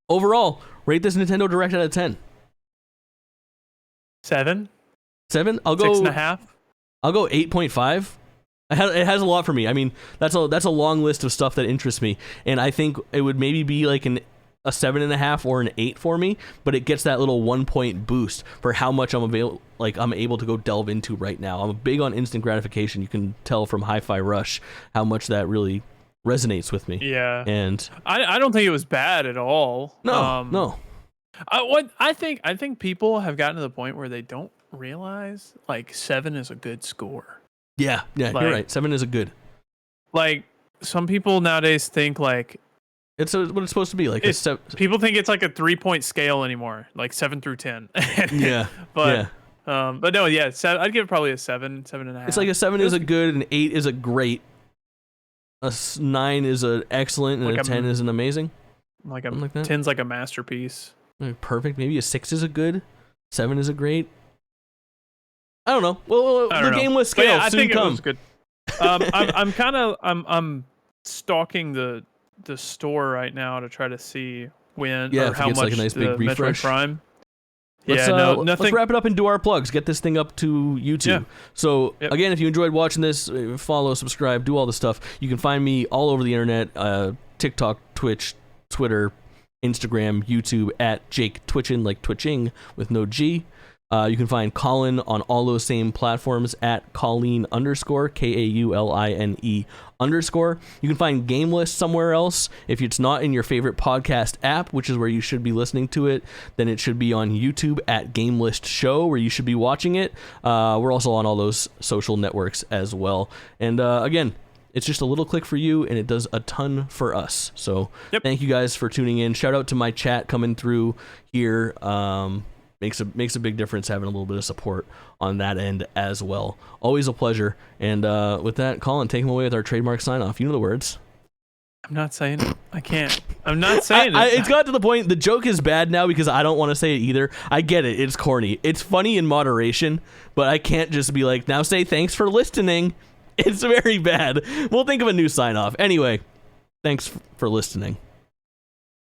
overall, rate this Nintendo Direct out of 10. 7? 7? I'll go 6.5. I'll go 8.5. It has a lot for me. I mean, that's a long list of stuff that interests me, and I think it would maybe be like a 7.5 or an 8 for me, but it gets that little 1 point boost for how much I'm able to go delve into right now. I'm big on instant gratification. You can tell from Hi-Fi Rush how much that really resonates with me. Yeah, and I don't think it was bad at all. No. I think people have gotten to the point where they don't realize like 7 is a good score. Yeah, you're right. 7 is a good. Like some people nowadays think like. It's what it's supposed to be like. People think it's like a 3-point scale anymore, like 7 through 10. Yeah, but no, yeah, I'd give it probably a 7, 7.5. It's like a 7 is a good, an 8 is a great, a 9 is an excellent, and like a 10 is an amazing. Like 10's like a masterpiece. Perfect. Maybe a 6 is a good, 7 is a great. I don't know. Well, the GameList scale yeah, I soon think come. It was good. I'm stalking the store right now to try to see when or how much like a nice big the refresh. Metroid Prime. Nothing. Nothing. Let's wrap it up and do our plugs. Get this thing up to YouTube. Yeah. So again, if you enjoyed watching this, follow, subscribe, do all the stuff. You can find me all over the internet: TikTok, Twitch, Twitter, Instagram, YouTube at Jake Twitchin, like twitching with no G. You can find Kaulin on all those same platforms at Kaulin_, KAULINE_. You can find GameList somewhere else. If it's not in your favorite podcast app, which is where you should be listening to it, then it should be on YouTube at GameList Show, where you should be watching it. We're also on all those social networks as well. And again, it's just a little click for you, and it does a ton for us. So thank you guys for tuning in. Shout out to my chat coming through here. Makes a big difference having a little bit of support on that end as well. Always a pleasure. And with that, Kaulin, take him away with our trademark sign off. You know the words. I'm not saying it. I can't. I'm not saying it. It's got to the point. The joke is bad now because I don't want to say it either. I get it. It's corny. It's funny in moderation, but I can't just be like, now say thanks for listening. It's very bad. We'll think of a new sign off. Anyway, thanks for listening.